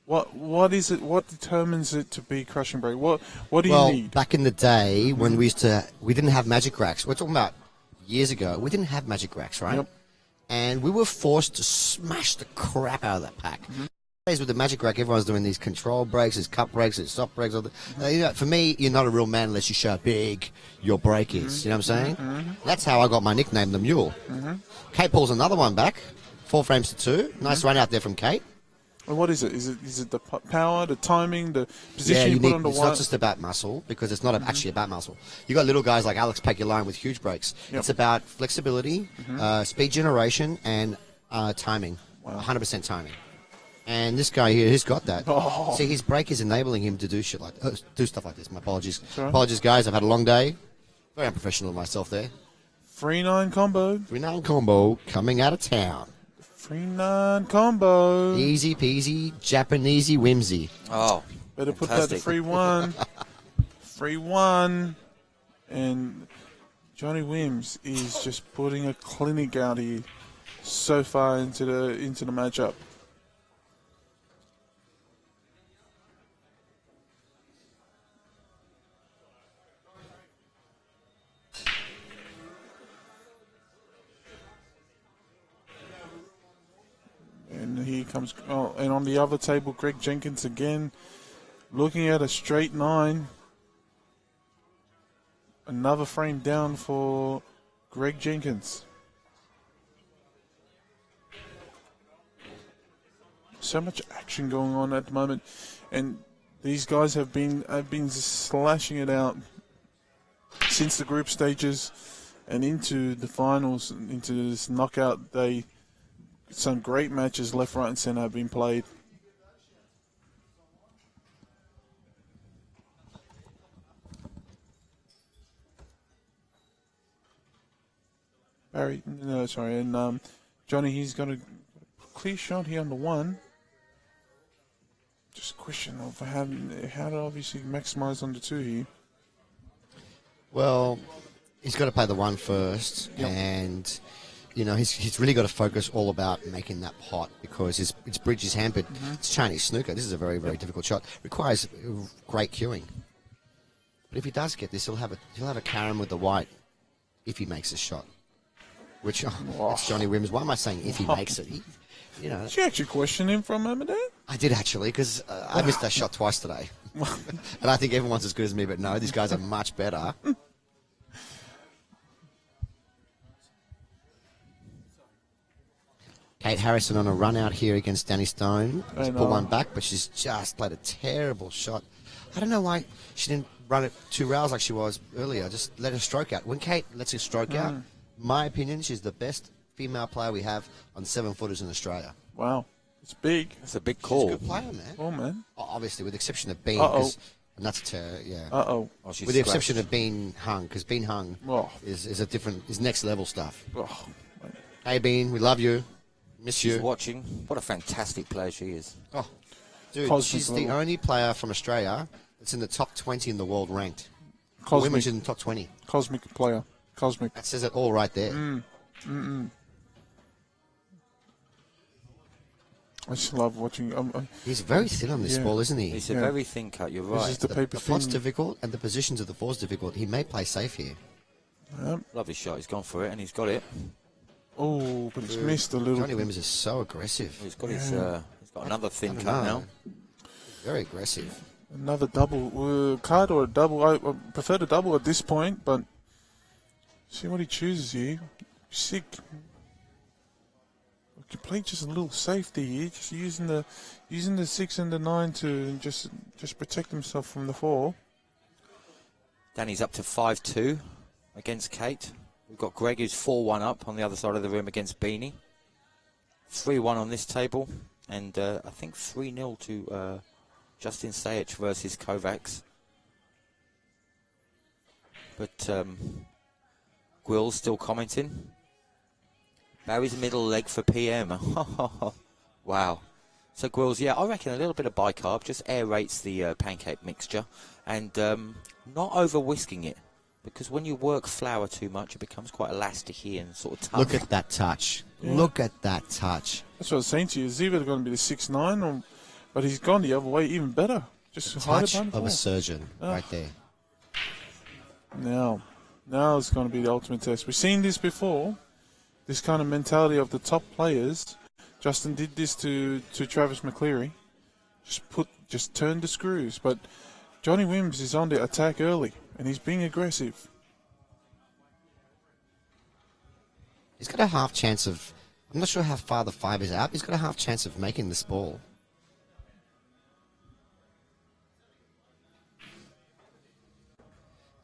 what is it? What determines it to be crushing break? What do you need? Back in the day when we didn't have magic racks. We're talking about years ago. We didn't have magic racks, right? Yep. And we were forced to smash the crap out of that pack. Days with the magic rack, everyone's doing these control breaks, these cut breaks, these stop breaks. For me, you're not a real man unless you show how big your break is. You know what I'm saying? That's how I got my nickname, the Mule. Kate pulls another one back, 4 frames to 2. Nice run out there from Kate. And what is it? Is it the power, the timing, the position you put on the it's wire? not just about muscle, because it's not actually about muscle. You got little guys like Alex Paguline with huge breaks. Yep. It's about flexibility, speed generation, and timing. 100% timing. And this guy here, he's got that. Oh. See, his break is enabling him to do do stuff like this. My apologies. Sorry. Apologies, guys. I've had a long day. Very unprofessional of myself there. 3-9 combo. 3-9 combo coming out of town. 3-9 combo. Easy peasy, Japanesey whimsy. Oh, Better put that to fantastic. 3-1. 3-1. And Johnny Wims is just putting a clinic out here so far into the matchup. And here comes, and on the other table, Greg Jenkins again, looking at a straight 9. Another frame down for Greg Jenkins. So much action going on at the moment, and these guys have been slashing it out since the group stages and into the finals, into this knockout day. Some great matches left, right, and centre have been played. Barry, no, sorry, and Johnny, he's got a clear shot here on the 1. Just a question of how to obviously maximise on the 2 here. Well, he's got to play the 1 first, Yep. and he's really got to focus all about making that pot, because his bridge is hampered. It's Chinese snooker. This is a very, very difficult shot. Requires great cueing. But if he does get this, he'll have a carom with the white if he makes a shot. Which that's Johnny Wims. Why am I saying if he makes it? Did you actually question him for a moment there? I did actually, because I missed that shot twice today, and I think everyone's as good as me. But no, these guys are much better. Kate Harrison on a run out here against Danny Stone. She's pulled one back, but she's just played a terrible shot. I don't know why she didn't run it 2 rails like she was earlier. Just let her stroke out. When Kate lets her stroke out, my opinion, she's the best female player we have on 7-footers in Australia. Wow, it's big. It's a big She's a call. good player, man. Oh, man. Obviously, with the exception of Bean. Uh-oh. And that's yeah. Uh-oh. Oh, she's With the scratched. exception of Bean Hung, because Bean Hung Oh. is next level stuff. Oh, man. Hey, Bean, we love you. Miss She's you. watching. What a fantastic player she is. Dude, Cosmic she's level. the only player from Australia that's in the top 20 in the world ranked. Cosmic. in the top 20. Cosmic player. Cosmic. That says it all right there. I just love watching. He's very thin on this Yeah. ball, isn't he? It's a very thin cut, you're This right. is the paper The plot's thin. difficult, and the positions of the four's difficult. He may play safe here. Lovely shot, he's gone for it and he's got it. Oh, but it's missed a little. Johnny Wims is so aggressive. He's got he's got another thin don't cut know. now. Very aggressive. Another double card or a double. I prefer the double at this point, but see what he chooses here. Sick. Complete just a little safety here, just using the 6 and the 9 to just protect himself from the 4. Danny's up to 5-2 against Kate. We've got Greg who's 4-1 up on the other side of the room against Beanie. 3-1 on this table, and I think 3-0 to Justin Sayich versus Kovacs. But Gwill's still commenting. Barry's middle leg for PM. Wow. So Gwill's, yeah, I reckon a little bit of bicarb just aerates the pancake mixture, and not over whisking it, because when you work flour too much, it becomes quite elasticy and sort of tough. Look at that touch. Yeah. Look at that touch. That's what I was saying to you. Is either going to be the 6-9, but he's gone the other way, even better. Just hide it Touch behind the of a 4. surgeon right there. Now it's going to be the ultimate test. We've seen this before. This kind of mentality of the top players. Justin did this to Travis McCleary. Just turn the screws. But Johnny Wims is on the attack early, and he's being aggressive. He's got a half chance of... I'm not sure how far the 5 is out. He's got a half chance of making this ball.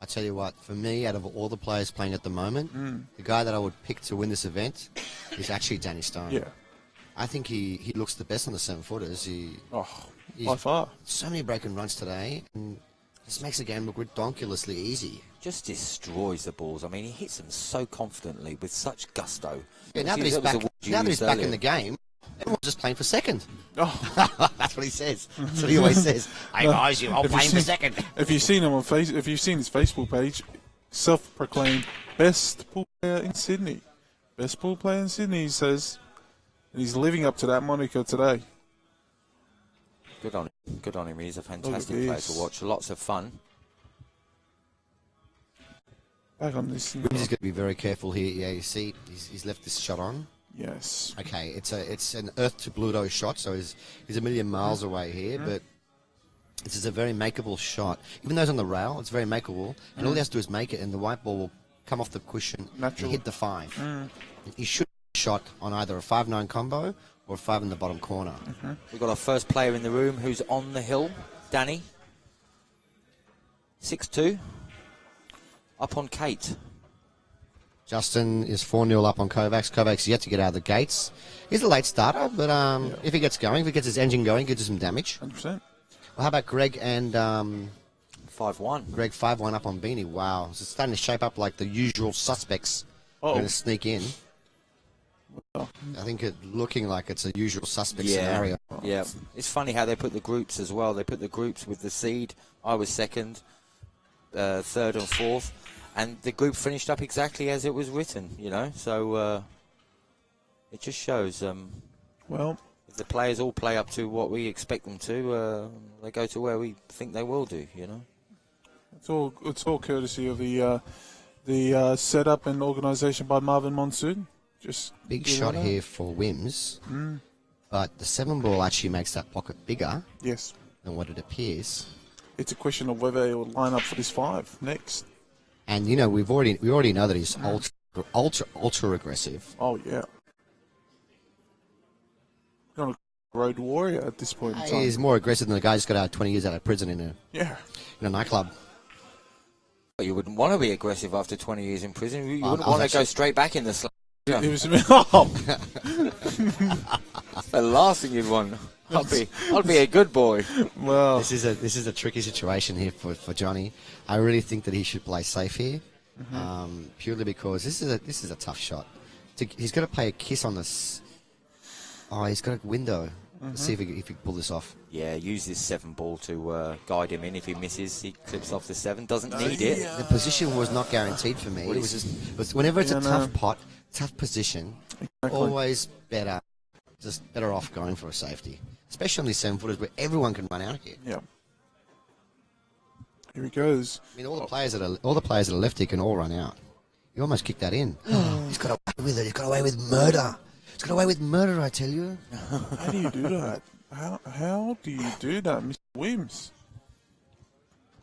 I tell you what, for me, out of all the players playing at the moment, the guy that I would pick to win this event is actually Danny Stone. Yeah. I think he looks the best on the 7-footers. By far. So many break-and runs today, and this makes the game look ridiculously easy. Just destroys the balls. I mean, he hits them so confidently with such gusto. Yeah, now that he's back in the game, everyone's just playing for second. Oh. That's what he says. That's what he always says. Hey guys, you're all playing for second. If you've seen him if you've seen his Facebook page, self-proclaimed best pool player in Sydney. Best pool player in Sydney, he says. And he's living up to that moniker today. Good on him. Good on him. He's a fantastic player to watch. Lots of fun. Back on this. He's just got to be very careful here. Yeah, you see, he's left this shot on. Yes. Okay, it's an Earth to Pluto shot, so he's a million miles away here, but this is a very makeable shot. Even though it's on the rail, it's very makeable, and all he has to do is make it, and the white ball will come off the cushion and hit the 5. He should have shot on either a 5-9 combo or a 5 in the bottom corner. We've got our first player in the room who's on the hill, Danny. 6-2. Up on Kate. Justin is 4-0 up on Kovacs. Kovacs yet to get out of the gates. He's a late starter, but if he gets going, if he gets his engine going, he gets some damage. 100%. Well, how about Greg and 5-1. Greg 5-1 up on Beanie? Wow, it's starting to shape up like the usual suspects are going to sneak in. I think it's looking like it's a usual suspect scenario. Yeah, it's funny how they put the groups as well. They put the groups with the seed. I was second, third and fourth. And the group finished up exactly as it was written, you know. So it just shows Well, if the players all play up to what we expect them to, they go to where we think they will do, you know. it's all courtesy of the setup and organisation by Marvin Monsoon. Just Big shot here for Wims, but the 7 ball actually makes that pocket bigger Yes. than what it appears. It's a question of whether he will line up for this 5 next. And you know we already know that he's ultra aggressive. Oh yeah. Not a road warrior at this point in time. He's more aggressive than the guy who's got out 20 years out of prison in a nightclub. But you wouldn't want to be aggressive after 20 years in prison. You wouldn't I was want to go straight back in the slum. It was, That's the last thing you'd want. I'll be a good boy. well, This is a tricky situation here for Johnny. I really think that he should play safe here, purely because this is a tough shot. He's got to play a kiss on this. Oh, he's got a window. Let's see if he can pull this off. Yeah, use this 7 ball to guide him in. If he misses, he clips off the 7. Doesn't need it. The position was not guaranteed for me. It was just whenever it's a tough pot, tough position, always better off going for a safety, especially on these 7-footers where everyone can run out here. Yeah. Here he goes. I mean, all the players that are left here can all run out. You almost kicked that in. He's got away with it. He's got away with murder. He's got away with murder, I tell you. How do you do that? How do you do that, Mr. Wims?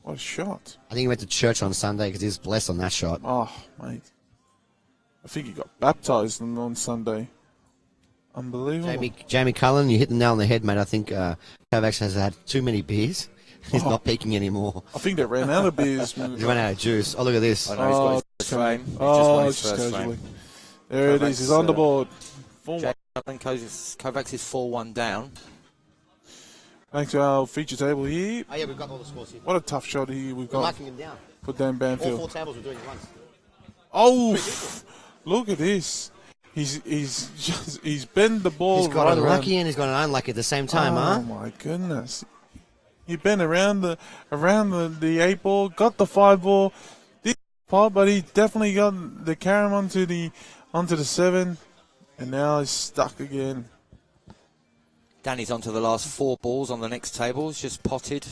What a shot. I think he went to church on Sunday because he was blessed on that shot. Oh, mate. I think he got baptized on Sunday. Unbelievable. Jamie Cullen, you hit the nail on the head, mate. I think Kovacs has had too many beers. He's not peaking anymore. I think they ran out of beers. He ran out of juice. Oh, look at this. I know he's got his first frame. He's Oh, just just won his first casually. frame. There it is. He's on the board. 4-1. Kovacs is 4-1 down. Thanks to our feature table here. Oh, yeah, we've got all the scores here. What a tough shot here we've We're got. marking him down. Put down All Banfield. 4 tables we're doing at once. Oh, look at this. He's bent the ball. He's got right unlucky around. and he's got an unlucky at the same time, Oh huh? my goodness. He bent around the 8 ball, got the 5 ball, did pot, but he definitely got the carom onto the 7, and now he's stuck again. Danny's onto the last 4 balls on the next table. He's just potted.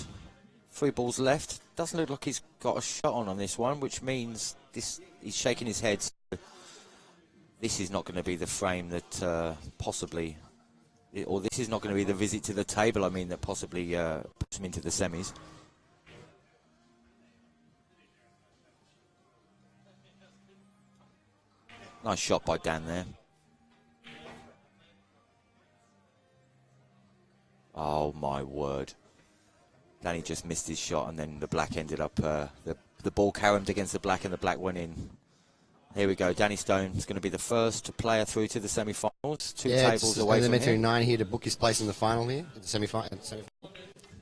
3 balls left. Doesn't look like he's got a shot on this one, which means he's shaking his head. So this is not going to be the frame that possibly, or this is not going to be the visit to the table, I mean, that possibly puts him into the semis. Nice shot by Dan there. Oh my word. Danny just missed his shot and then the black ended up, the ball caromed against the black and the black went in. Here we go. Danny Stone is going to be the first player through to the semi-finals. 2 tables away from elementary him. 9 here to book his place in the final here, in the semi-final.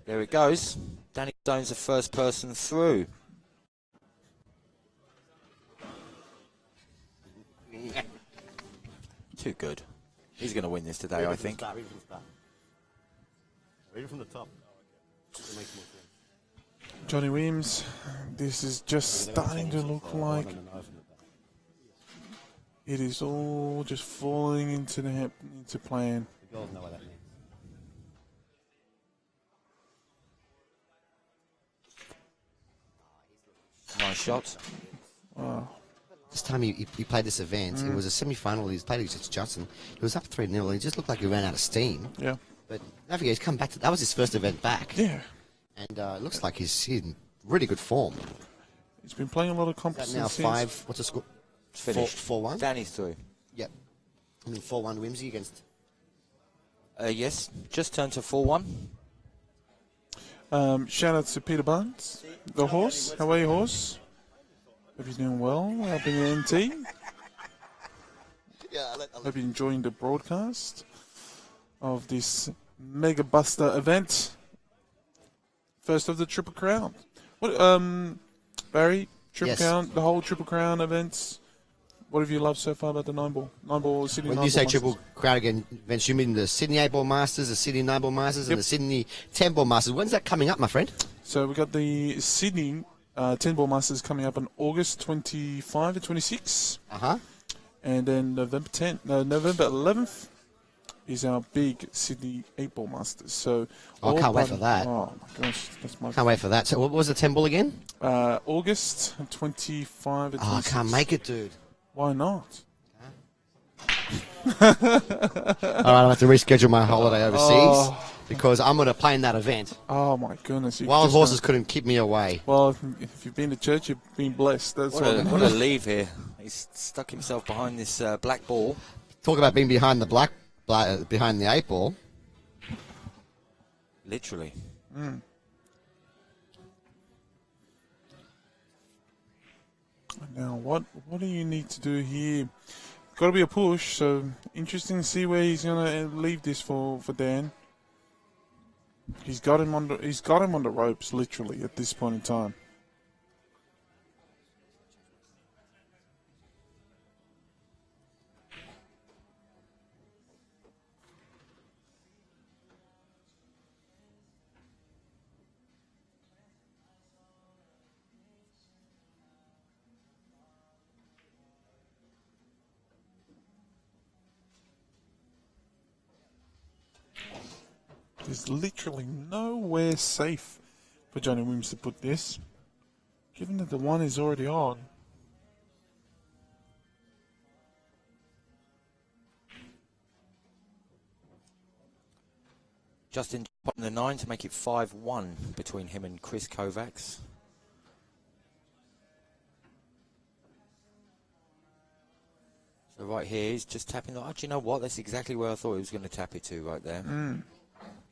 There it goes. Danny Stone's the first person through. Too good. He's going to win this today, I think. Read it from the top. Johnny Wims, this is just starting to look like it is all just falling into plan. Nice shot. Wow. This time he played this event, it was a semi-final. He played against Johnson. He was up 3-0, and he just looked like he ran out of steam. Yeah. But don't forget, he's come back. That was his first event back. Yeah. And it looks like he's in really good form. He's been playing a lot of Is that competitions. now since. 5? What's the score? It's finished. 4-1? Danny's through. Yep. I mean, 4-1 Wimsey against... Yes, just turned to 4-1. Shout out to Peter Barnes, the horse. How are you, horse? Hope he's doing well up in the NT. Yeah, Hope you're enjoying the broadcast of this Mega Buster event. First of the Triple Crown. What, Barry, Triple Yes. Crown, the whole Triple Crown events. What have you loved so far about the 9 ball? 9 ball Sydney 9 When ball you say Masters? Triple Crown again, Vince, you mean the Sydney 8 Ball Masters, the Sydney 9 Ball Masters, Yep. and the Sydney 10 Ball Masters. When's that coming up, my friend? So we got the Sydney 10 ball Masters coming up on August 25 to 26. Uh-huh. And then November 11th is our big Sydney 8 ball Masters. So Oh, I all can't wait fun- for that. Oh my gosh, that's my Can't wait for that. So what was the 10 ball again? August 25 to 26. Oh, I can't make it, dude. Why not? All right, I'll have to reschedule my holiday overseas because I'm going to play in that event. Oh my goodness! You Wild just horses couldn't keep me away. Well, if you've been to church, you've been blessed. That's What all. a leave here. He's stuck himself behind this black ball. Talk about being behind the behind the 8 ball. Literally. Now, what do you need to do here? Got to be a push. So interesting to see where he's gonna leave this for Dan. He's got him on the ropes, literally, at this point in time. There's literally nowhere safe for Johnny Wims to put this, given that the one is already on. Justin popping the 9 to make it 5-1 between him and Chris Kovacs. So right here, he's just tapping the... Oh, do you know what? That's exactly where I thought he was going to tap it to right there.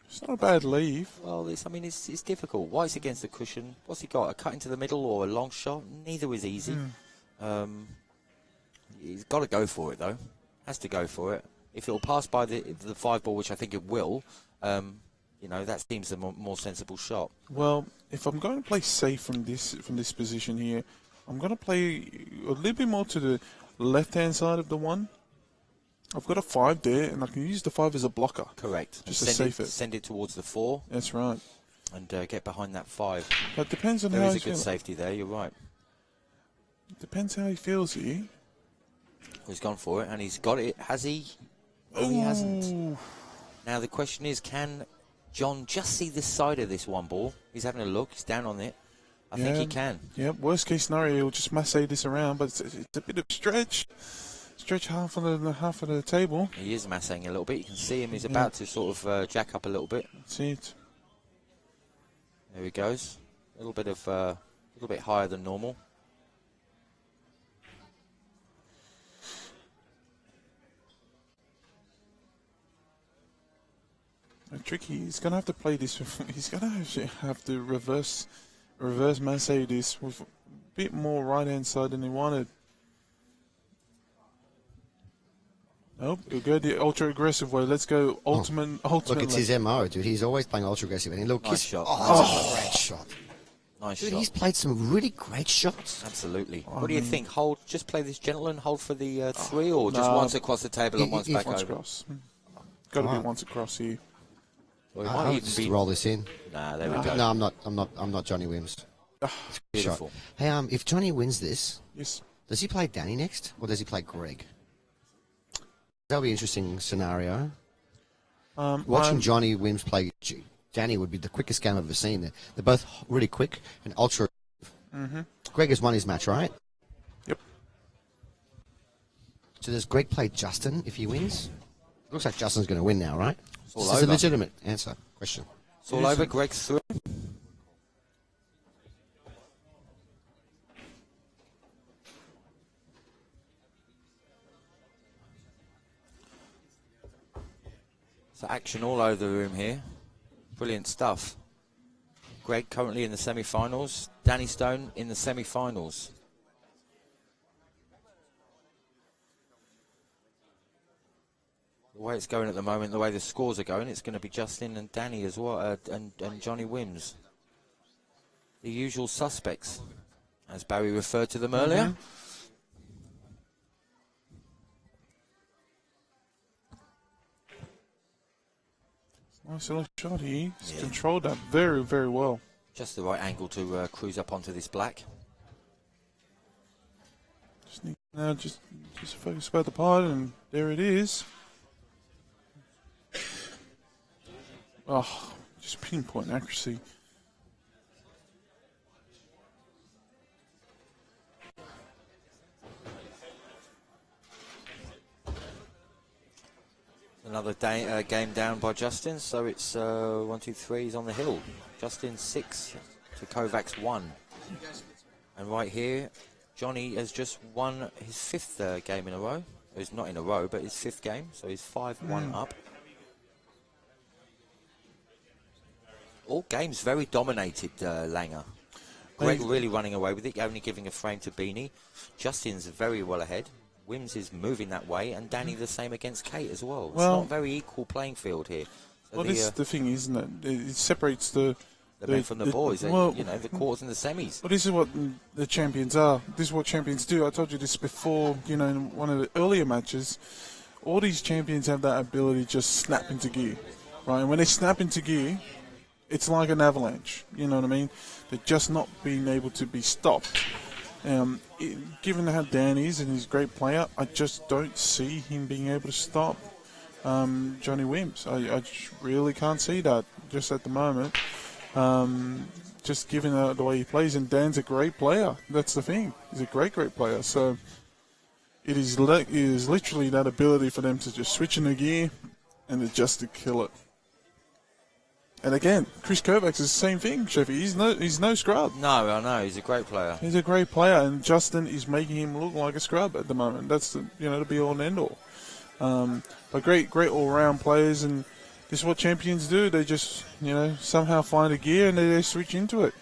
It's not a bad leave. Well, it's difficult. White's against the cushion. What's he got? A cut into the middle or a long shot? Neither is easy. He's got to go for it, though. Has to go for it. If it'll pass by the 5 ball, which I think it will, that seems a more sensible shot. Well, if I'm going to play safe from this position here, I'm going to play a little bit more to the left-hand side of the one. I've got a 5 there, and I can use the 5 as a blocker. Correct. Just to save it. Send it towards the 4. That's right. And get behind that 5. But it depends on there how is a he's good feeling. safety there, you're right. It depends how he feels here. He's gone for it, and he's got it. Has he? No, he hasn't. Now the question is, can John just see this side of this one ball? He's having a look. He's down on it. I think he can. Yeah, worst case scenario, he'll just massage this around, but it's a bit of stretch. Stretch half of the table. He is massing a little bit. You can see him. He's about to sort of jack up a little bit. See it. There he goes. A little bit higher than normal. Tricky. He's gonna have to play this. He's gonna have to reverse massage this with a bit more right hand side than he wanted. Nope, we'll go the ultra aggressive way. Let's go ultimate. Look, it's his MO, dude. He's always playing ultra aggressive. And look, Nice shot. That's a great shot. Nice Dude, shot. he's played some really great shots. Absolutely. What do you think? Just play this gentle and hold for the 3, or just once across the table and once back Once over? across. Got to be once across here. Well, I would just roll this in. Nah, there we go. No, I'm not Johnny Wims. Beautiful. Hey, if Johnny wins this, Yes. does he play Danny next, or does he play Greg? That'll be an interesting scenario. Watching Johnny Wims play Danny would be the quickest game I've ever seen. They're both really quick and ultra. Greg has won his match, right? Yep. So does Greg play Justin if he wins? Looks like Justin's going to win now, right? all This is a over. legitimate question. It's all over. Greg's through. So action all over the room here. Brilliant stuff. Greg currently in the semi-finals. Danny Stone in the semi-finals. The way it's going at the moment, the way the scores are going, it's going to be Justin and Danny as well, and Johnny Wims. The usual suspects, as Barry referred to them earlier. Nice little shot here. He's controlled that very, very well. Just the right angle to cruise up onto this black. Just need now just focus about the pot, and there it is. Oh, just pinpoint accuracy. Another game down by Justin, so it's 1, 2, 3, he's on the hill. Justin 6 to Kovacs 1. And right here, Johnny has just won his 5th game in a row. It's not in a row, but his 5th game, so he's 5-1 up. All games very dominated, Langer. Greg really running away with it, only giving a frame to Beanie. Justin's very well ahead. Wims is moving that way, and Danny the same against Kate as well. It's not a very equal playing field here. So Well, this is the thing, isn't it? It separates the men from the boys, well, the quarters and the semis. Well, this is what the champions are. This is what champions do. I told you this before, in one of the earlier matches. All these champions have that ability to just snap into gear, right? And when they snap into gear, it's like an avalanche. You know what I mean? They're just not being able to be stopped. Given how Dan is and he's a great player, I just don't see him being able to stop Johnny Wims. I just really can't see that just at the moment. Just given the way he plays, and Dan's a great player. That's the thing. He's a great player. So it is literally that ability for them to just switch in the gear and just to kill it. And again, Chris Kovacs is the same thing, Sheffy. He's no scrub. No, I know. He's a great player. He's a great player, and Justin is making him look like a scrub at the moment. That's the be all and end all. But great all-round players, and this is what champions do. They just somehow find a gear and they switch into it.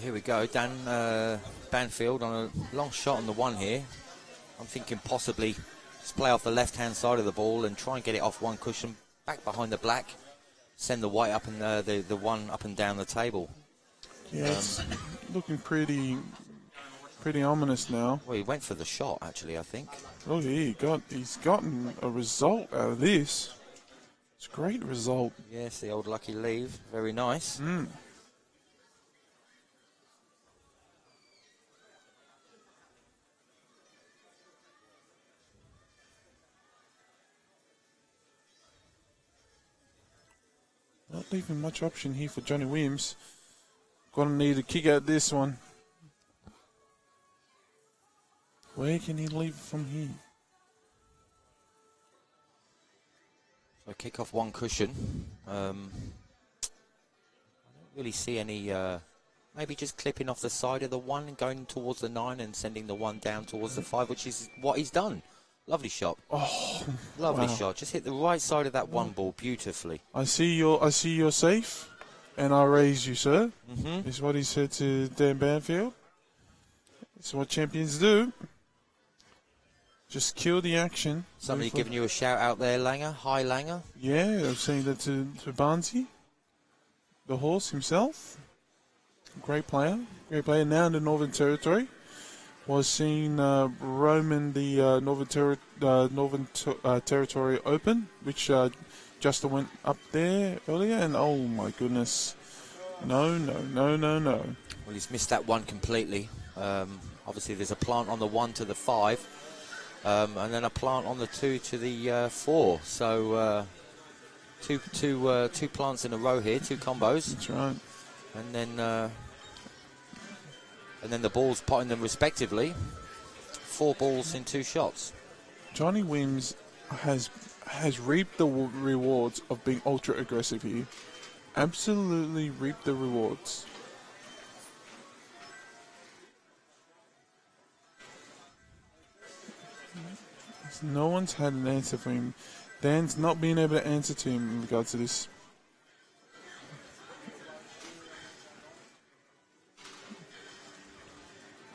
Here we go. Dan Banfield on a long shot on the one here. I'm thinking possibly just play off the left-hand side of the ball and try and get it off one cushion, back behind the black, send the white up and the one up and down the table. Yeah, it's looking pretty ominous now. Well, he went for the shot, actually, I think. Look, he's gotten a result out of this. It's a great result. Yes, the old lucky leave. Very nice. Not leaving much option here for Johnny Wims. Gonna need a kick out this one. Where can he leave from here? So kick off one cushion. I don't really see any. Maybe just clipping off the side of the one and going towards the 9 and sending the one down towards the 5, which is what he's done. Lovely shot. Oh, lovely wow. shot. Just hit the right side of that one ball beautifully. I see you're safe, and I raise you, sir. Mm-hmm. Is what he said to Dan Banfield. It's what champions do. Just kill the action. Somebody giving you a shout out there, Langer. Hi, Langer. Yeah, I've seen that to Barnsey, the horse himself. Great player now in the Northern Territory. Was seen roaming the Northern Territory Open, which Justin went up there earlier, and oh my goodness, no. Well, he's missed that one completely. Obviously, there's a plant on the 1 to the 5, and then a plant on the 2 to the 4. So two plants in a row here, 2 combos. That's right. And then the balls potting them respectively. 4 balls in 2 shots. Johnny Wims has reaped the rewards of being ultra aggressive here. Absolutely reaped the rewards. No one's had an answer for him. Dan's not been able to answer to him in regards to this.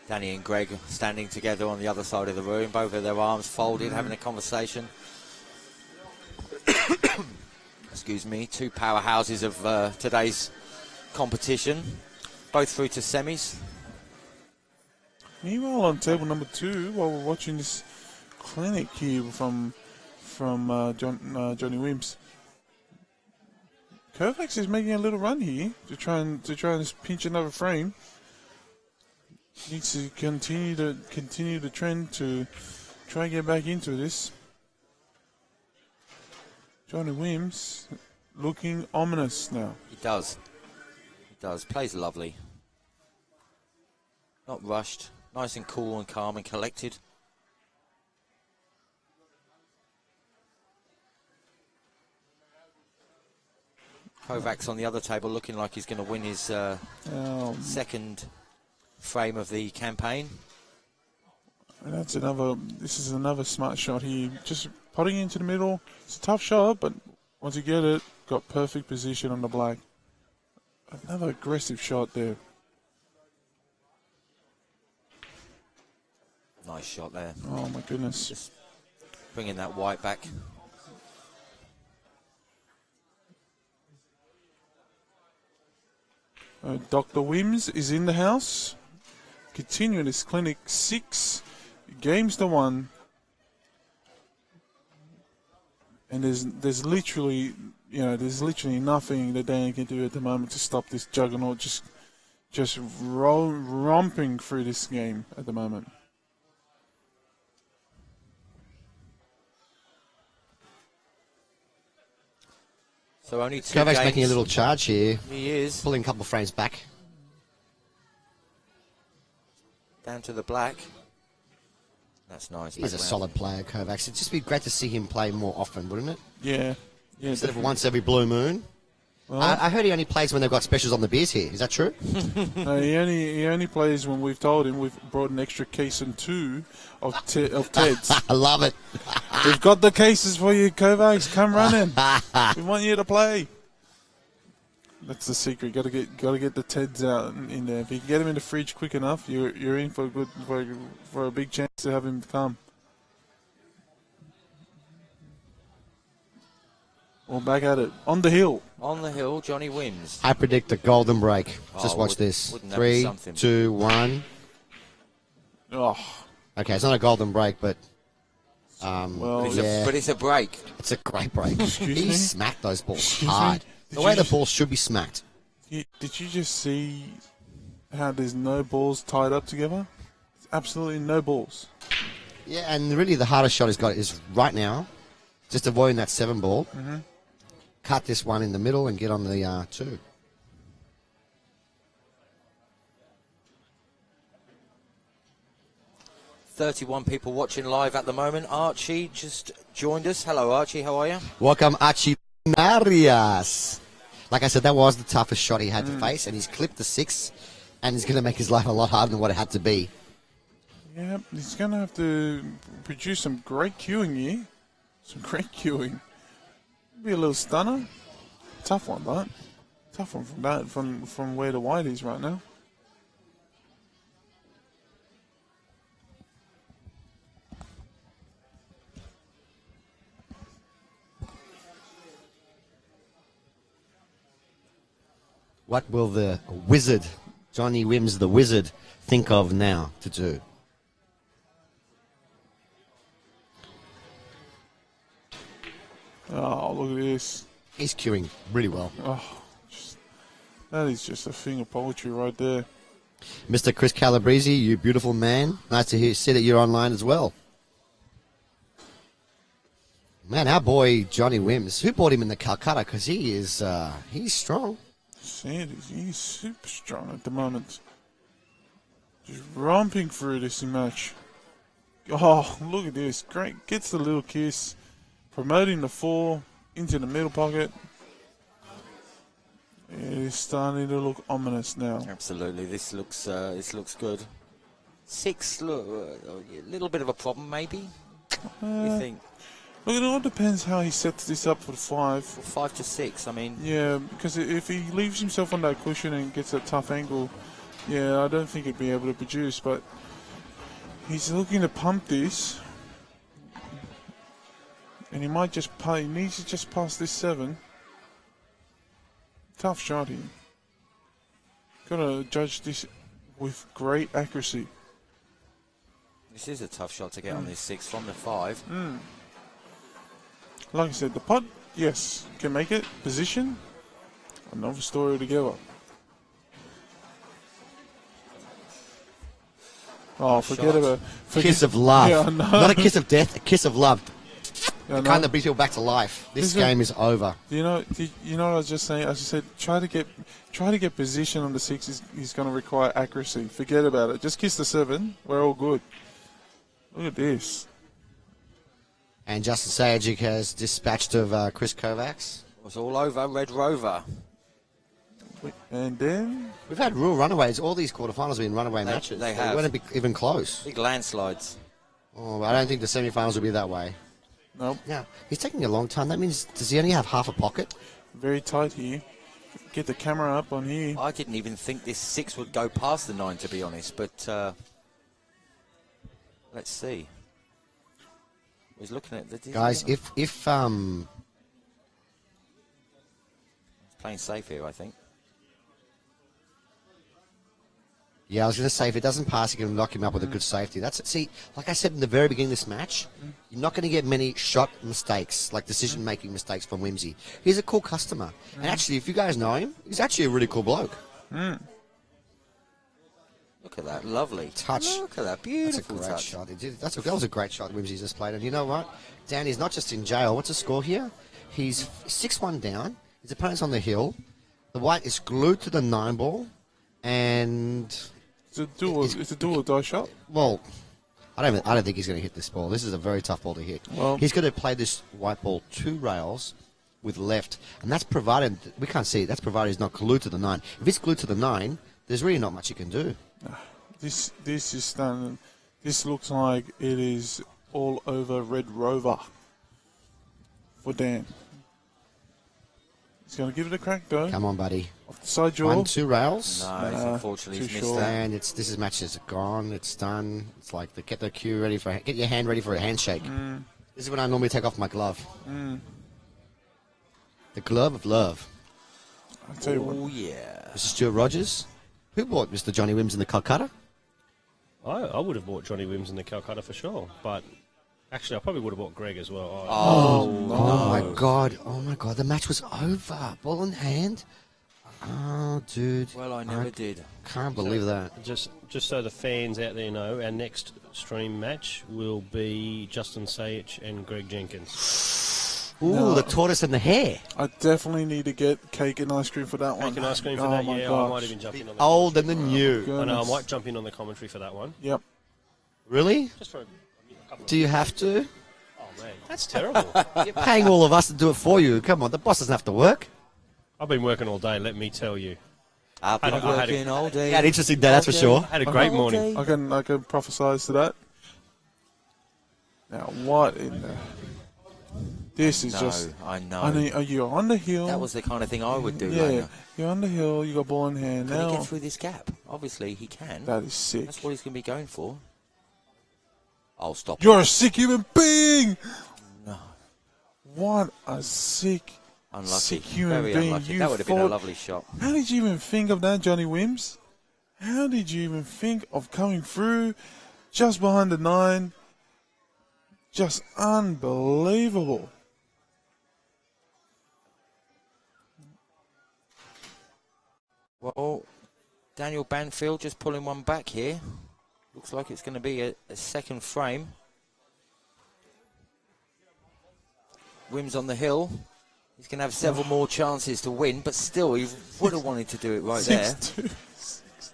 Danny and Greg standing together on the other side of the room, both of their arms folded, having a conversation. Excuse me, 2 powerhouses of today's competition, both through to semis. Meanwhile, on table number 2, while we're watching this clinic here from Johnny Wims, Kovacs is making a little run here to try and pinch another frame. Needs to continue the trend to try and get back into this. Johnny Wims looking ominous now. He does. Plays lovely. Not rushed. Nice and cool and calm and collected. Kovacs on the other table looking like he's going to win his second frame of the campaign. And this is another smart shot here. Just putting into the middle. It's a tough shot, but once you get it, got perfect position on the black. Another aggressive shot there. Nice shot there. Oh my goodness. Just bringing that white back. Dr. Wims is in the house. Continuing his clinic, 6 games to 1. And there's literally nothing that Dan can do at the moment to stop this juggernaut just just romping through this game at the moment. So only 2 Kovacs games. making a little charge here, He is. pulling a couple of frames back. Down to the black. That's nice. He's a solid player, Kovacs. It'd just be great to see him play more often, wouldn't it? Yeah. Yeah. Instead of Definitely. once every blue moon. Well, I heard he only plays when they've got specials on the beers here. Is that true? no, he only plays when we've told him we've brought an extra case and 2 of Ted's. I love it. We've got the cases for you, Kovacs. Come running. We want you to play. That's the secret. Got to get the Teds out in there. If you can get him in the fridge quick enough, you're in for a big chance to have him come. Well, back at it on the hill. On the hill, Johnny Wims. I predict a golden break. Just Oh, watch this. wouldn't that be 3, something? 2, 1. Oh, Okay, it's not a golden break, but well, yeah, But it's a break. it's a great break. Excuse He me? smacked those balls Excuse me? hard. Did The you way the just- ball should be smacked. Did you just see how there's no balls tied up together? There's absolutely no balls. Yeah, and really the hardest shot he's got is right now, just avoiding that 7 ball. Mm-hmm. Cut this one in the middle and get on the 2. "31 people watching live at the moment. Archie just joined us. Hello, Archie. How are you? Welcome, Archie Narias. Like I said, that was the toughest shot he had to face, and he's clipped the 6, and he's going to make his life a lot harder than what it had to be. Yeah, he's going to have to produce some great cueing here. Some great cueing. Be a little stunner. Tough one, but tough one from where the white is right now. What will the wizard, Johnny Wims the wizard, think of now to do? Oh, look at this. He's queuing really well. Oh, that is just a thing of poetry right there. Mr. Chris Calabrese, you beautiful man. Nice to see that you're online as well. Man, our boy Johnny Wims, who bought him in the Calcutta? Because he's strong. He's super strong at the moment. Just romping through this match. Oh, look at this. Great. Gets the little kiss. Promoting the 4 into the middle pocket. It is starting to look ominous now. Absolutely. This looks good. 6, look, a little bit of a problem, maybe. You think? Look, it all depends how he sets this up for the 5. 5 to 6. I mean, Yeah, because if he leaves himself on that cushion and gets a tough angle, yeah, I don't think he'd be able to produce. But he's looking to pump this, and he might just he needs to just pass this 7. Tough shot here. Got to judge this with great accuracy. this is a tough shot to get on this 6 from the 5. Like I said, the putt, yes, can make it. Position, another story together. Oh, forget shot. about Kiss of love. Yeah, I know. Not a kiss of death, a kiss of love. Yeah, I The kind know. that brings people back to life. This Is it- game is over. You know what I was just saying? I just said try to get position on the 6 is going to require accuracy. Forget about it. Just kiss the 7. We're all good. Look at this. And Justin Sajic has dispatched of Chris Kovacs. It was all over. Red Rover. And then We've had real runaways. All these quarterfinals have been runaway matches. they have. weren't even close. Big landslides. Oh, I don't think the semi-finals will be that way. nope, Yeah, he's taking a long time. That means, does he only have half a pocket? very tight here. Get the camera up on here. I didn't even think this 6 would go past the 9, to be honest. But let's see. He's looking at the Guys, if he's playing safe here, I think. yeah, I was going to say, if it doesn't pass, you can lock him up with a good safety. That's it. See, like I said in the very beginning of this match, you're not going to get many shot mistakes, like decision-making mistakes from Whimsy. He's a cool customer. And actually, if you guys know him, he's actually a really cool bloke. Look at that, lovely Touch. Look at that, That's a beautiful great touch. shot. That was a great shot Wimsy just played. And you know what? Danny's not just in jail. What's the score here? He's 6-1 down. His opponent's on the hill. The white is glued to the 9 ball. And, It's a do or die shot. well, I don't think he's going to hit this ball. This is a very tough ball to hit. Well- He's going to play this white ball 2 rails with left. And that's provided, we can't see it, that's provided he's not glued to the 9. If it's glued to the 9, there's really not much he can do. This is stunning. This looks like it is all over Red Rover for Dan. He's going to give it a crack though. Come on, buddy. Off the side jaw. 1, 2 rails. No, he's unfortunately too missed short. that. And this is match is gone. It's done. It's like get the cue ready for get your hand ready for a handshake. This is when I normally take off my glove. The glove of love. I'll tell you what. Oh, yeah. Mr. Stuart Rogers, who bought Mr. Johnny Wims in the Calcutta? I would have bought Johnny Wims in the Calcutta for sure, but actually I probably would have bought Greg as well. Oh my god! Oh my god! The match was over. Ball in hand. Oh, dude. Well, I never did. Can't believe that. Just so the fans out there know, our next stream match will be Justin Sayich and Greg Jenkins. Ooh, the tortoise and the hare. I definitely need to get cake and ice cream for that one. Cake and ice cream for Oh that, my yeah. gosh. I might even jump in on the Old and the new. I know, I Goodness. might jump in on the commentary for that one. Yep. Really? Just for a couple Do you have to? of... Oh, man, that's terrible. You're paying all of us to do it for you. Come on, the boss doesn't have to work. I've been working all day, let me tell you. I've been I had working all day. Yeah, an interesting day, that's for sure. I had a great morning. I can prophesize to that. Now what in the? This is No, just. I know. I mean, you're on the hill. That was the kind of thing I would do, Yeah, Rainer. you're on the hill. You got ball in hand Can he now. get through this gap? Obviously, he can. That is sick. That's what he's going to be going for. I'll stop. You're a sick human being. No. What a sick, Unlucky. sick human Very being. unlucky. You That would have been a fought- lovely shot. How did you even think of that, Johnny Wims? How did you even think of coming through just behind the 9? Just unbelievable. Well, Daniel Banfield just pulling one back here. Looks like it's going to be a second frame. Wims on the hill. He's going to have several more chances to win, but still, he would have wanted to do it right there. 6-2.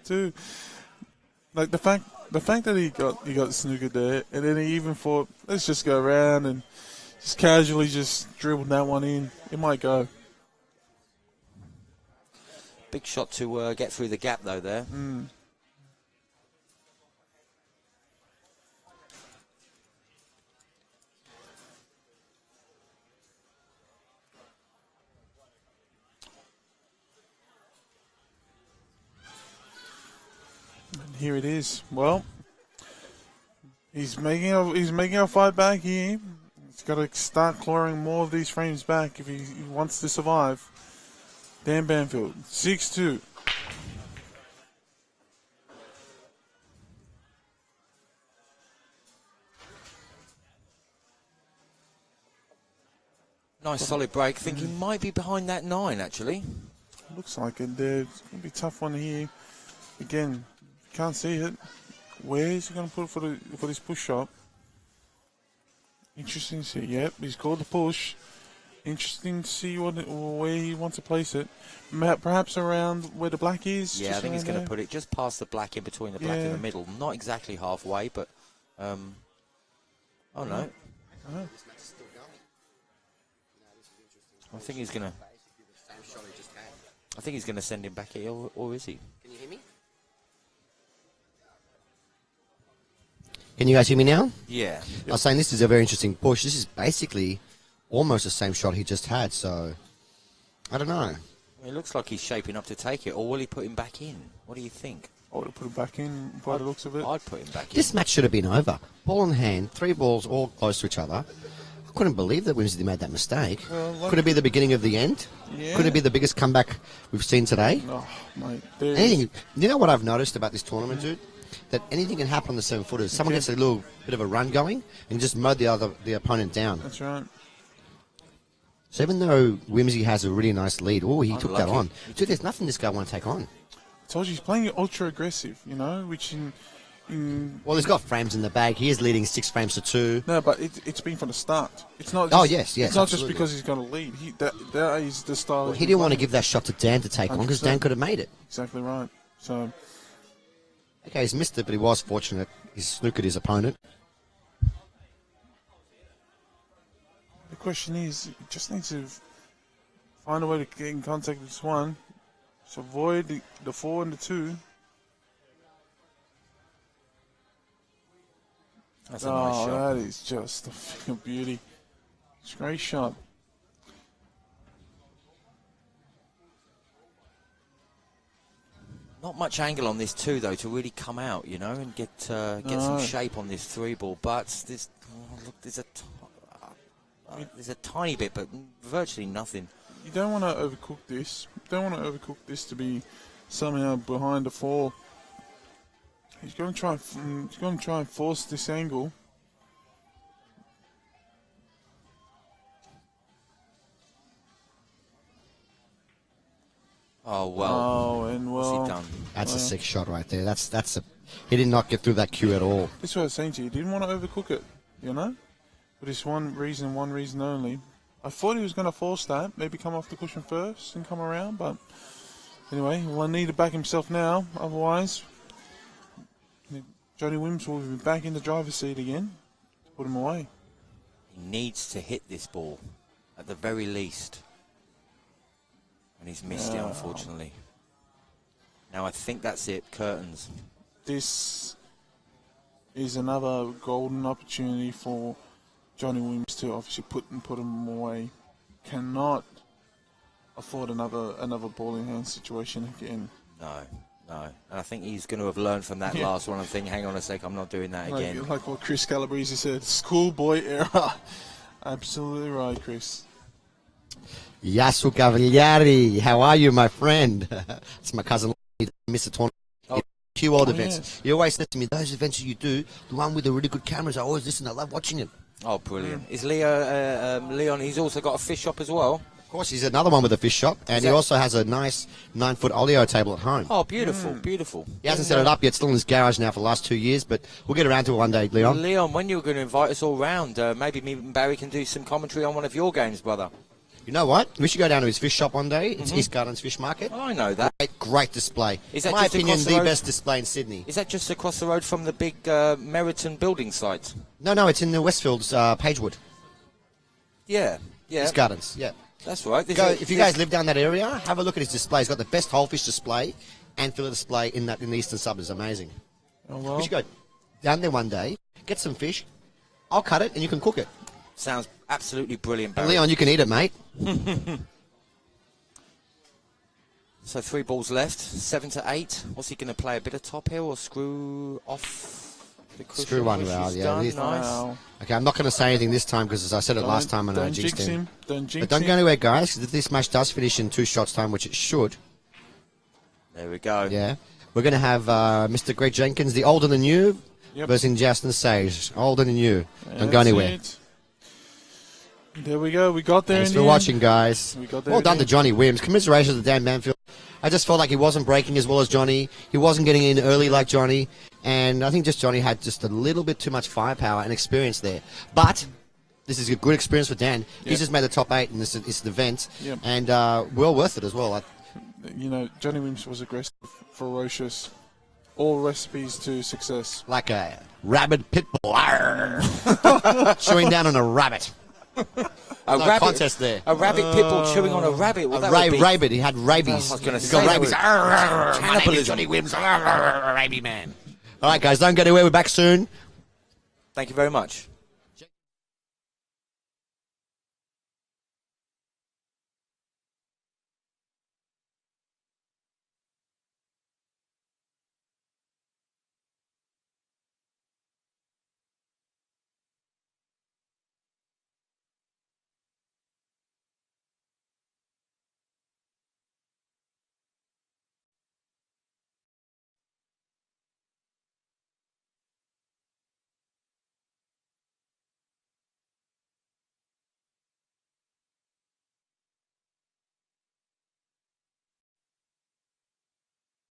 6-2. Like the fact that he got snookered there, and then he even thought, let's just go around and just casually just dribbled that one in. It might go. Big shot to get through the gap, though, there. And here it is. Well, he's making a fight back here. He's got to start clawing more of these frames back if he wants to survive. Dan Banfield, 6-2. Nice solid break. Think he might be behind that 9, actually. Looks like it. It's going to be a tough one here. Again, can't see it. Where is he going to put it for this push shot? Interesting to see. Yep, he's called the push. Interesting to see where he wants to place it. Perhaps around where the black is. Yeah, I just think he's around going to there. put it just past the black, in between the black and Yeah. the middle. Not exactly halfway, but... oh, no. Oh. I think he's going to... I think he's going to send him back here, or is he? Can you hear me? Can you guys hear me now? Yeah. I was saying this is a very interesting push. This is basically almost the same shot he just had, so I don't know. It looks like he's shaping up to take it, or will he put him back in? What do you think? I would have put it back in by the looks of it. I'd put him back in. This match should have been over. Ball in hand, 3 balls all close to each other. I couldn't believe that Wimsey made that mistake. Could it be the beginning of the end? Yeah. Could it be the biggest comeback we've seen today? Oh, mate. There it Anything. is. You know what I've noticed about this tournament, dude? That anything can happen on the 7-footers. Someone gets a little bit of a run going and just mow the opponent down. That's right. So even though Wimsey has a really nice lead, he took that Unlucky. on. Dude, there's nothing this guy won't take on. told you he's playing ultra aggressive, you know, which in Well, he's got frames in the bag. He is leading 6 frames to 2. no, but it's been from the start. It's not. Oh, Just, yes, It's not just absolutely. because he's going to lead. That is the style. Well, that he didn't want to give that shot to Dan to take on because 100%. Dan could have made it. Exactly right. So Okay, he's missed it, but he was fortunate. He snookered his opponent. the question is, he just needs to find a way to get in contact with this one. So avoid the 4 and the 2. That's a nice shot. That is just a thing of beauty. It's a great shot. Not much angle on this two though to really come out, you know, and get some shape on this 3 ball. But there's look, there's a tiny bit, but virtually nothing. You don't want to overcook this. You don't want to overcook this to be somehow behind the 4. He's going to try and force this angle. Oh well. Oh, and What's he well, done? That's a 6 shot right there. He did not get through that cue at all. this is what I was saying to you. He didn't want to overcook it, you know? For this one reason only. I thought he was going to force that, maybe come off the cushion first and come around, but anyway, he'll need to back himself now. Otherwise, Johnny Wims will be back in the driver's seat again to put him away. He needs to hit this ball at the very least, and he's missed it unfortunately. Now I think that's it. Curtains. This is another golden opportunity for Johnny Wims to obviously put him away. Cannot afford another ball in hand situation again. No. And I think he's going to have learned from that last one and think, hang on a sec, I'm not doing that again. Like what Chris Calabrese said, schoolboy error. Absolutely right, Chris. Yasu Cavalieri, how are you, my friend? It's my cousin, Mr. Tournament. Q World events. Yes. He always says to me, those events you do, the one with the really good cameras, I always listen, I love watching it. Oh, brilliant. Is Leon, he's also got a fish shop as well? Of course, he's another one with a fish shop, and he also has a nice 9-foot oleo table at home. Oh, beautiful, beautiful. He hasn't set it up yet, still in his garage now for the last 2 years, but we'll get around to it one day, Leon. Leon, when you're going to invite us all round, maybe me and Barry can do some commentary on one of your games, brother. You know what? We should go down to his fish shop one day. It's East Gardens Fish Market. Oh, I know that. Great display. Is that in my just opinion, across the the road? best display in Sydney. Is that just across the road from the big Meriton building site? No, it's in the Westfields, Pagewood. Yeah. East Gardens, yeah. That's right. If you guys live down that area, have a look at his display. He's got the best whole fish display and fillet display in the eastern suburbs. Amazing. Oh, well. We should go down there one day, get some fish. I'll cut it and you can cook it. Sounds absolutely brilliant, And Barry. Leon, you can eat it, mate. So 3 balls left, 7 to 8. What's he going to play? A bit of top here or screw off the cushion? Screw one which around, he's yeah. done? He's- Nice. Wow. Okay, I'm not going to say anything this time because, as I said it last time, and I Don't jinxed jinx him. him. Don't jinx But don't him. go anywhere, guys, 'cause if this match does finish in 2 shots time, which it should, There we go. yeah, we're going to have Mr. Greg Jenkins, the older than you, Yep. versus Justin Sage, older than you. Don't go That's anywhere. it. There we go. We got there. Thanks in for the watching, end. guys. We got there Well in done the to Johnny Wims. Commiserations to Dan Banfield. I just felt like he wasn't breaking as well as Johnny. He wasn't getting in early like Johnny. And I think just Johnny had just a little bit too much firepower and experience there. But this is a good experience for Dan. Yep. He's just made the top 8 in this event. Yep. And well worth it as well. You know, Johnny Wims was aggressive, ferocious. All recipes to success. Like a rabid pit bull. Chewing down on a rabbit. A No rabbit contest there. A rabbit pitbull chewing on a rabbit. Well, that would be Rabbit. He had rabies. I was gonna He's say got that rabies. was- My name is Johnny Wims. Rabies man. All right, guys, don't go anywhere. We're back soon. Thank you very much.